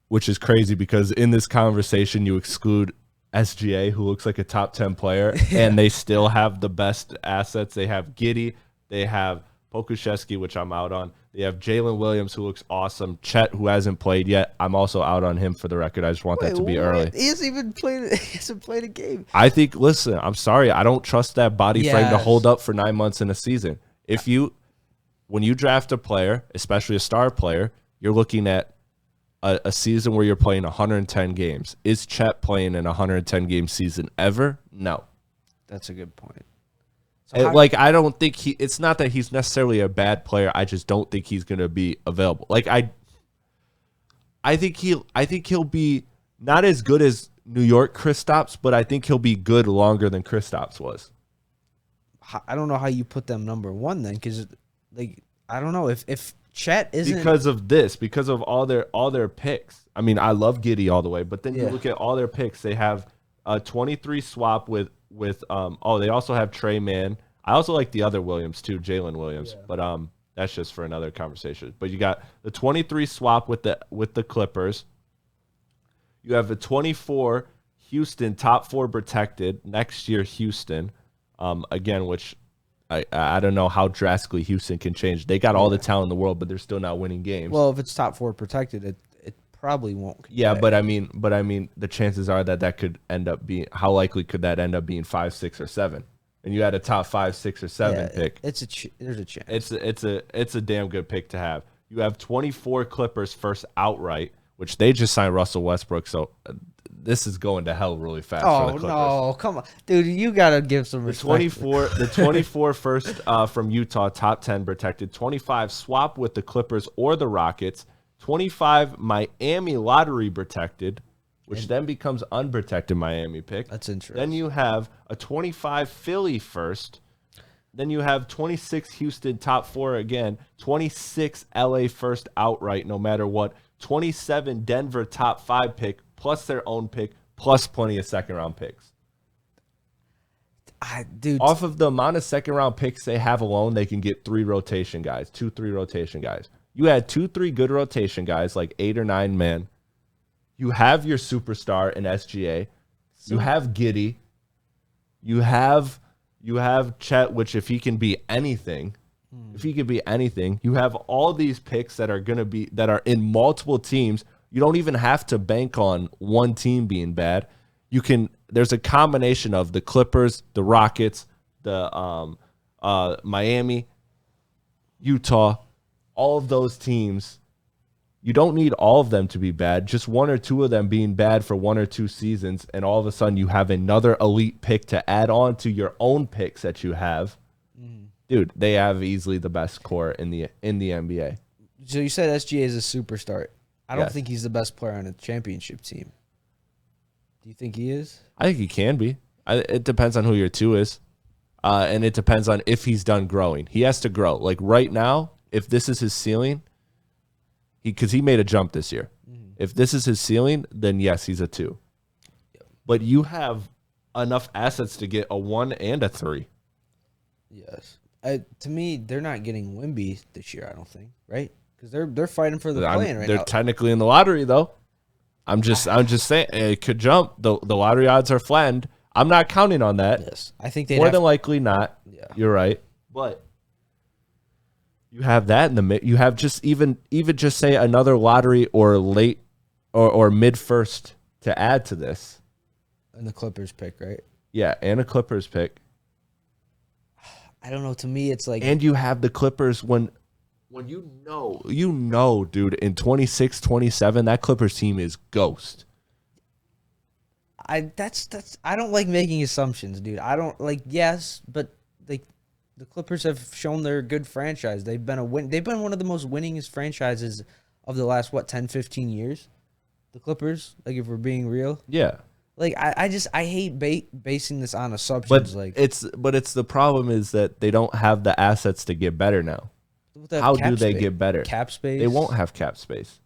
Which is crazy because in this conversation you exclude SGA, who looks like a top 10 player, and they still have the best assets. They have Giddey, they have Pokusevski, which I'm out on. They have Jalen Williams, who looks awesome. Chet, who hasn't played yet. I'm also out on him for the record. I just want that to be early. He hasn't played a game. I think, listen, I'm sorry. I don't trust that body frame to hold up for 9 months in a season. When you draft a player, especially a star player, you're looking at a season where you're playing 110 games. Is Chet playing in a 110-game season ever? No. That's a good point. So I don't think it's not that he's necessarily a bad player. I just don't think he's going to be available. Like I think he'll be not as good as New York Kristaps, but I think he'll be good longer than Kristaps was. I don't know how you put them number 1 then, because I don't know if Chet isn't because of all their picks. I mean, I love Giddey all the way, but then you look at all their picks. They have a 23 swap with they also have Trey Mann. I also like the other Williams too, Jalen Williams, but that's just for another conversation. But you got the 23 swap with the Clippers. You have a 24 Houston top 4 protected next year. Houston, again, which. I don't know how drastically Houston can change. They got all the talent in the world, but they're still not winning games. Well, if it's top 4 protected, it probably won't. Yeah, but I mean, the chances are that could end up being. How likely could that end up being 5, 6, or 7? And you had a top 5, 6, or 7 pick. There's a chance. It's a damn good pick to have. You have 24 Clippers first outright, which they just signed Russell Westbrook, so. This is going to hell really fast for the Clippers. No, come on. Dude, you got to give some respect. The 24 first from Utah, top 10 protected. 25 swap with the Clippers or the Rockets. 25 Miami lottery protected, which then becomes unprotected Miami pick. That's interesting. Then you have a 25 Philly first. Then you have 26 Houston top 4 again. 26 LA first outright no matter what. 27 Denver top 5 pick. Plus their own pick, plus plenty of second-round picks. Off of the amount of second-round picks they have alone, they can get 3 rotation guys, 2, 3 rotation guys. You had 2, 3 good rotation guys, like 8 or 9 men. You have your superstar in SGA. You have Giddey. You have Chet, which if he can be anything, you have all these picks that are in multiple teams. You don't even have to bank on one team being bad. There's a combination of the Clippers, the Rockets, the Miami, Utah, all of those teams. You don't need all of them to be bad. Just 1 or 2 of them being bad for 1 or 2 seasons, and all of a sudden you have another elite pick to add on to your own picks that you have. Dude, they have easily the best core in the NBA. So you said SGA is a superstar. I don't think he's the best player on a championship team. Do you think he is? I think he can be. It depends on who your 2 is. And it depends on if he's done growing. He has to grow. Like right now, if this is his ceiling, because he made a jump this year. If this is his ceiling, then yes, he's a 2. Yep. But you have enough assets to get a 1 and a 3. Yes. To me, they're not getting Wemby this year, I don't think, right? Because they're fighting for the play-in right now. They're technically in the lottery, though. I'm just saying it could jump. The lottery odds are flattened. I'm not counting on that. Yes, I think they more than likely not. Yeah, you're right. But you have that in the mid. You have just even just say another lottery or late or mid first to add to this. And the Clippers pick, right? Yeah, and a Clippers pick. I don't know. To me, it's like, and you have the Clippers when you know, dude, in 26, 27, that Clippers team is ghost. I don't like making assumptions, dude. I don't like, yes, but like the Clippers have shown they're a good franchise. They've been one of the most winningest franchises of the last 10, 15 years. The Clippers, like, if we're being real. Yeah. Like, I hate basing this on assumptions. But it's the problem is that they don't have the assets to get better now. How do they get better? Cap space. They won't have cap space.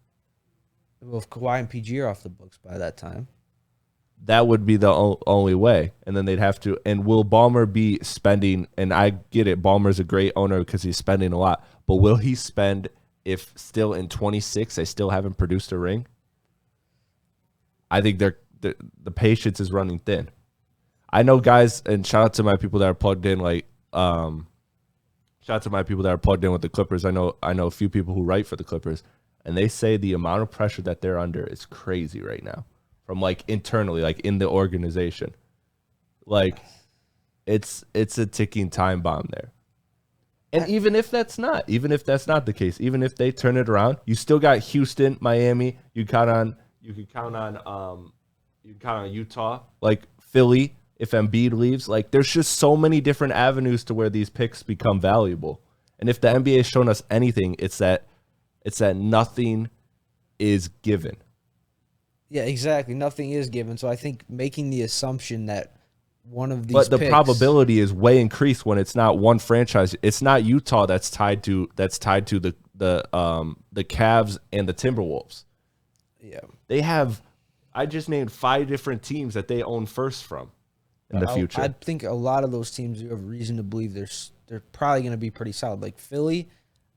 Well, if Kawhi and PG are off the books by that time, that would be the only way. And then they'd have to. And will Ballmer be spending? And I get it. Ballmer's a great owner because he's spending a lot. But will he spend if still in 26 they still haven't produced a ring? I think the patience is running thin. I know guys, and shout out to my people that are plugged in. Shout out to my people that are plugged in with the Clippers. I know a few people who write for the Clippers, and they say the amount of pressure that they're under is crazy right now, from like internally, like in the organization. Like, it's a ticking time bomb there. And even if that's not the case, even if they turn it around, you still got Houston, Miami. You can count on Utah, like Philly. If Embiid leaves, like, there's just so many different avenues to where these picks become valuable. And if the NBA has shown us anything, it's that nothing is given. Yeah, exactly. Nothing is given. So I think making the assumption that one of these, but the probability is way increased when it's not one franchise. It's not Utah that's tied to the Cavs and the Timberwolves. Yeah, they have. I just named 5 different teams that they own first from. In the future, I think a lot of those teams, you have reason to believe they're probably going to be pretty solid. Like Philly,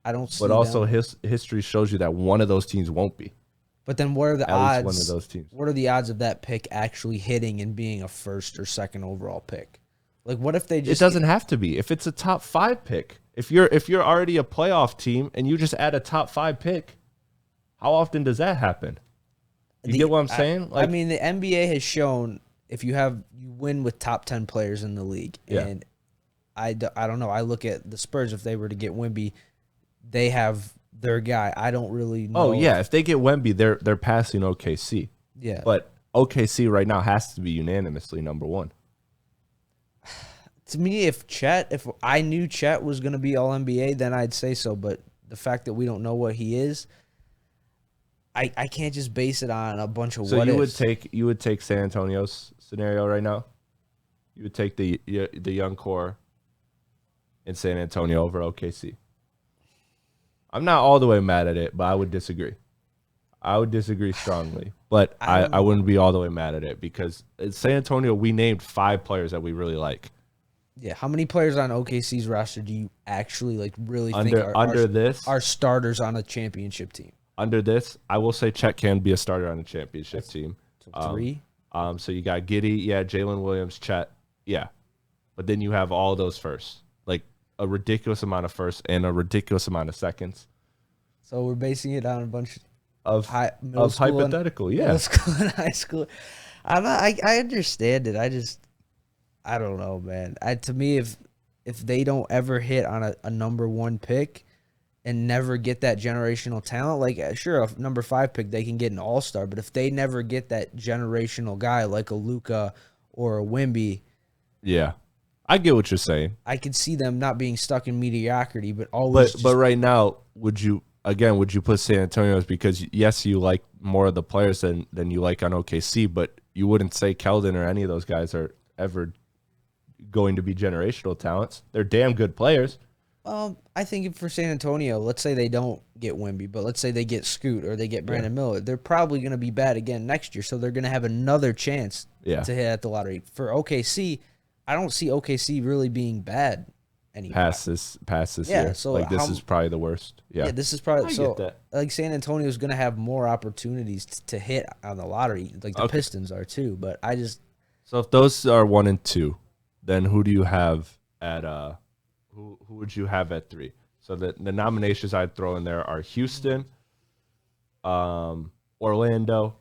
I don't see. But also, history shows you that one of those teams won't be. But then, what are the odds? At least one of those teams. What are the odds of that pick actually hitting and being a first or second overall pick? Like, what if they just? It doesn't have to be. If it's a top 5 pick, if you're already a playoff team and you just add a top 5 pick, how often does that happen? You get what I'm saying? I mean, the NBA has shown. If you win with top 10 players in the league. Yeah. And I don't know. I look at the Spurs. If they were to get Wemby, they have their guy. I don't really know. Oh, yeah. If they get Wemby, they're passing OKC. Yeah. But OKC right now has to be unanimously number 1. To me, if I knew Chet was going to be All-NBA, then I'd say so. But the fact that we don't know what he is, I can't just base it on a bunch of what ifs. So you would take San Antonio's scenario right now? You would take the young core in San Antonio over OKC? I'm not all the way mad at it, but I would disagree. I would disagree strongly, but I wouldn't be all the way mad at it because in San Antonio, we named 5 players that we really like. Yeah, how many players on OKC's roster do you actually really think are starters on a championship team? Under this, I will say Chet can be a starter on a championship team. So 3? So you got Giddey, Jalen Williams, Chet, but then you have all those firsts, like a ridiculous amount of firsts and a ridiculous amount of seconds. So we're basing it on a bunch of hypothetical, middle school and high school. I understand it. I don't know, man. To me, if they don't ever hit on a number 1 pick and never get that generational talent, like, sure, a number 5 pick, they can get an all-star, but if they never get that generational guy like a Luka or a Wemby, yeah, I get what you're saying. I could see them not being stuck in mediocrity, but always. But right now, would you put San Antonio, because yes, you like more of the players than you like on OKC, but you wouldn't say Keldon or any of those guys are ever going to be generational talents. They're damn good players. I think for San Antonio, let's say they don't get Wemby, but let's say they get Scoot or they get Brandon Miller. They're probably going to be bad again next year, so they're going to have another chance to hit at the lottery. For OKC, I don't see OKC really being bad anymore. Past this year. So like this is probably the worst. Yeah, this is probably get that. Like San Antonio is going to have more opportunities to hit on the lottery, like the Pistons are too. But so if those are 1 and 2, then who do you have at who would you have at 3? So the nominations I'd throw in there are Houston, Orlando,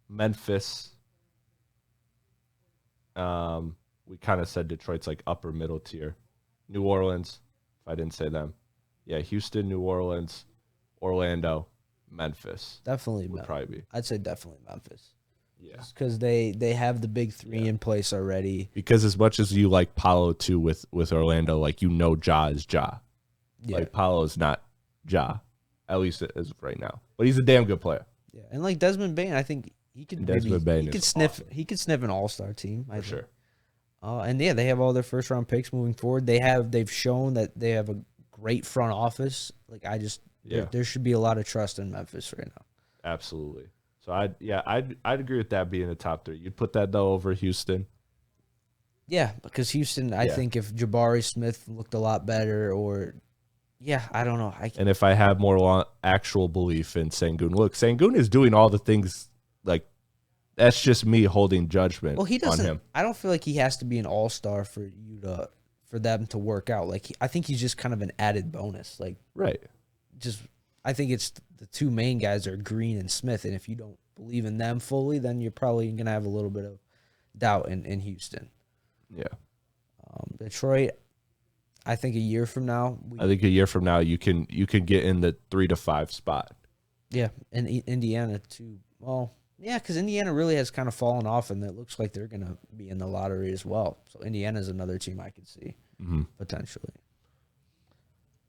Memphis. We kind of said Detroit's like upper middle tier. New Orleans, if I didn't say them. Yeah, Houston, New Orleans, Orlando, Memphis. Definitely would probably be. I'd say definitely Memphis. Yeah. Because they have the big 3 in place already. Because as much as you like Paolo too with Orlando, like Ja is Ja. Yeah. Like Paolo's not Ja, at least as of right now. But he's a damn good player. Yeah. And like Desmond Bane, I think he could sniff an all-star team. For sure. And yeah, they have all their first round picks moving forward. They've shown that they have a great front office. Like there should be a lot of trust in Memphis right now. Absolutely. So I'd agree with that being the top 3. You'd put that though over Houston. Yeah, because Houston, I think if Jabari Smith looked a lot better, I don't know. And if I have more actual belief in Sengun, look, Sengun is doing all the things like. That's just me holding judgment on him. I don't feel like he has to be an all-star for them to work out. Like I think he's just kind of an added bonus. Like right. I think it's the 2 main guys are Green and Smith, and if you don't believe in them fully, then you're probably gonna have a little bit of doubt in Houston. Yeah. Detroit, I think a year from now you can get in the 3 to 5 spot. Yeah, and Indiana too. Well. Yeah, because Indiana really has kind of fallen off, and it looks like they're going to be in the lottery as well. So Indiana's another team I could see potentially.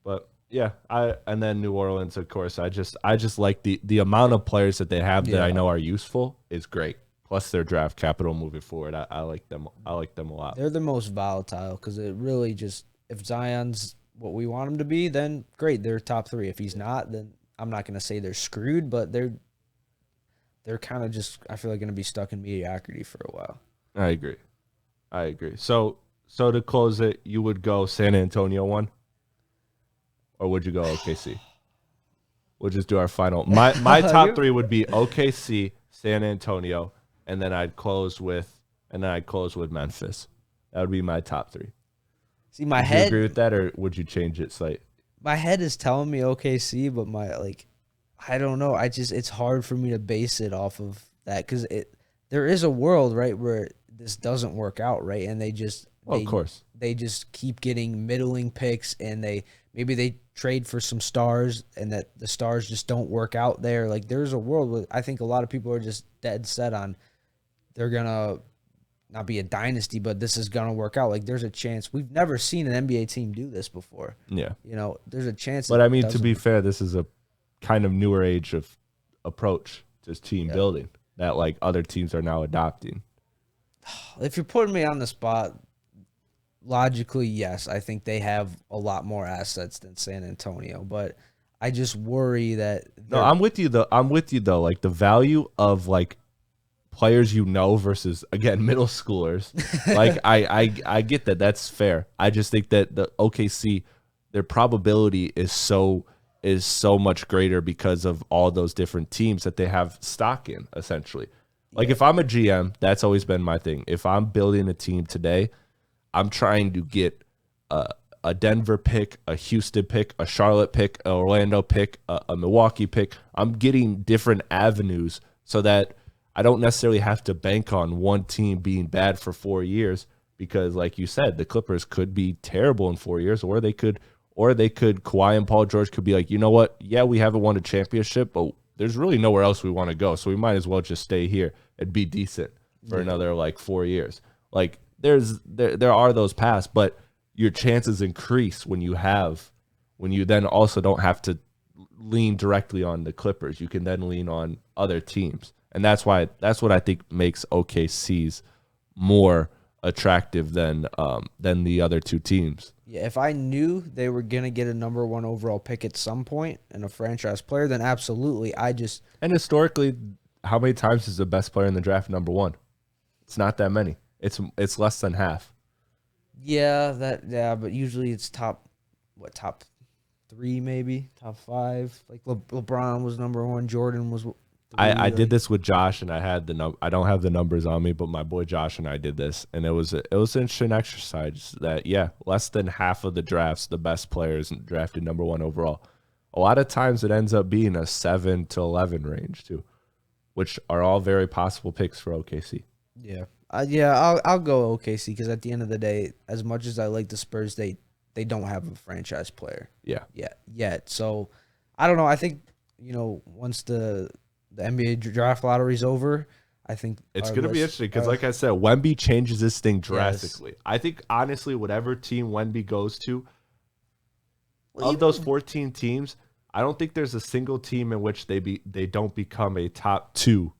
But yeah, and then New Orleans, of course. I just like the amount of players that they have that I know are useful is great. Plus their draft capital moving forward, I like them. I like them a lot. They're the most volatile because it really just if Zion's what we want him to be, then great, they're top 3. If he's not, then I'm not going to say they're screwed, but they're kind of just, I feel like, going to be stuck in mediocrity for a while. I agree. So to close it, you would go San Antonio 1? Or would you go OKC? We'll just do our final. My top 3 would be OKC, San Antonio, and then I'd close with Memphis. That would be my top 3. See, would you agree with that, or would you change it slightly? My head is telling me OKC, but I don't know. It's hard for me to base it off of that because there is a world, right, where this doesn't work out, right? And of course, they just keep getting middling picks, and maybe they trade for some stars, and that the stars just don't work out there. Like there's a world where I think a lot of people are just dead set on they're gonna not be a dynasty, but this is gonna work out. Like there's a chance. We've never seen an NBA team do this before. Yeah, there's a chance. But I mean, to be fair, this is a kind of newer age of approach to team building that like other teams are now adopting. If you're putting me on the spot, logically, yes, I think they have a lot more assets than San Antonio, but I just worry that. No, I'm with you though. Like the value of like players versus again middle schoolers. Like I get that. That's fair. I just think that the OKC, their probability is so much greater because of all those different teams that they have stock in, essentially. Like if I'm a GM, that's always been my thing. If I'm building a team today, I'm trying to get a Denver pick, a Houston pick, a Charlotte pick, an Orlando pick, a Milwaukee pick. I'm getting different avenues so that I don't necessarily have to bank on one team being bad for 4 years because, like you said, the Clippers could be terrible in 4 years, or they could Kawhi and Paul George could be like, you know what? Yeah, we haven't won a championship, but there's really nowhere else we want to go. So we might as well just stay here and be decent for another like 4 years. Like there are those paths, but your chances increase when you then also don't have to lean directly on the Clippers. You can then lean on other teams. And that's what I think makes OKC's more attractive than the other two teams. Yeah, if I knew they were gonna get a number 1 overall pick at some point and a franchise player, then absolutely. And historically, how many times is the best player in the draft number 1? It's not that many. It's less than half. Yeah, but usually it's top 3 maybe, top 5. Like LeBron was number 1, Jordan was 3. I did this with Josh, and I had I don't have the numbers on me, but my boy Josh and I did this, and it was an interesting exercise that less than half of the drafts, the best players drafted number 1 overall. A lot of times it ends up being a 7 to 11 range too, which are all very possible picks for OKC. Yeah. I'll go OKC because at the end of the day, as much as I like the Spurs, they don't have a franchise player. Yeah. Yet. So I don't know. I think, once the NBA draft lottery's over, I think it's going to be interesting because, like I said, Wemby changes this thing drastically. Yes. I think, honestly, whatever team Wemby goes to, of those 14 teams, I don't think there's a single team in which they don't become a top 2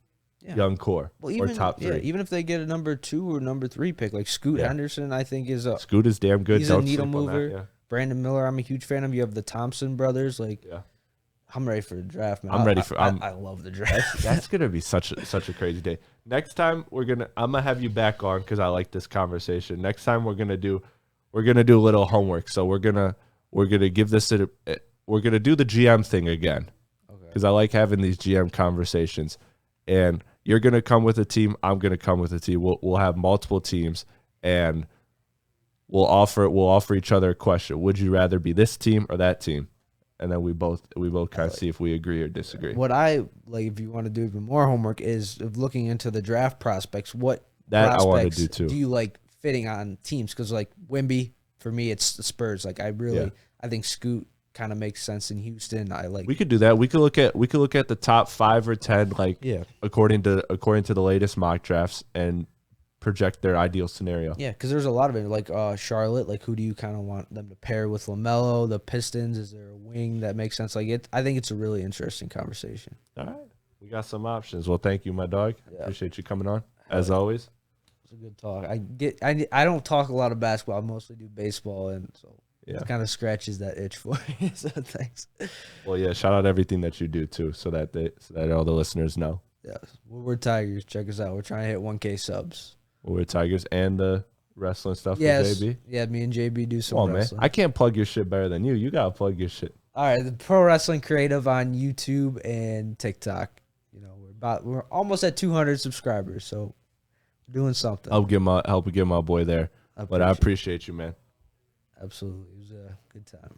young core or top 3. Yeah, even if they get a number 2 or number 3 pick, like Scoot Henderson, I think Scoot is damn good. He's a needle mover. Brandon Miller, I'm a huge fan of. You have the Thompson brothers, I'm ready for the draft, man. I love the draft. That's gonna be such a crazy day. Next time I'm gonna have you back on because I like this conversation. Next time we're gonna do a little homework. So we're gonna give this we're gonna do the GM thing again because I like having these GM conversations. And you're gonna come with a team. I'm gonna come with a team. We'll have multiple teams, and we'll offer each other a question. Would you rather be this team or that team? And then we both kind of see if we agree or disagree. What I like, if you want to do even more homework, is looking into the draft prospects. What that prospects I want to do too. Do you like fitting on teams? Because like Wemby, for me, it's the Spurs. Like I think Scoot kind of makes sense in Houston. We could do that. We could look at the top 5 or 10, according to the latest mock drafts and project their ideal scenario. Yeah, because there's a lot of it. Like Charlotte, like who do you kind of want them to pair with LaMelo? The Pistons, is there a wing that makes sense? I think it's a really interesting conversation. All right, we got some options. Well, thank you, my dog. Appreciate you coming on as always. It's a good talk. I don't talk a lot of basketball. I mostly do baseball, and so it kind of scratches that itch for me. So thanks. Well, shout out everything that you do too, so that all the listeners know. Yeah, we're Tigers. Check us out. We're trying to hit 1K subs. We're Tigers and the wrestling stuff with JB. Yeah, me and JB do some wrestling. Man. I can't plug your shit better than you. You gotta plug your shit. All right, the Pro Wrestling Creative on YouTube and TikTok. We're almost at 200 subscribers, so we're doing something. Help get my boy there. But I appreciate you, man. Absolutely, it was a good time.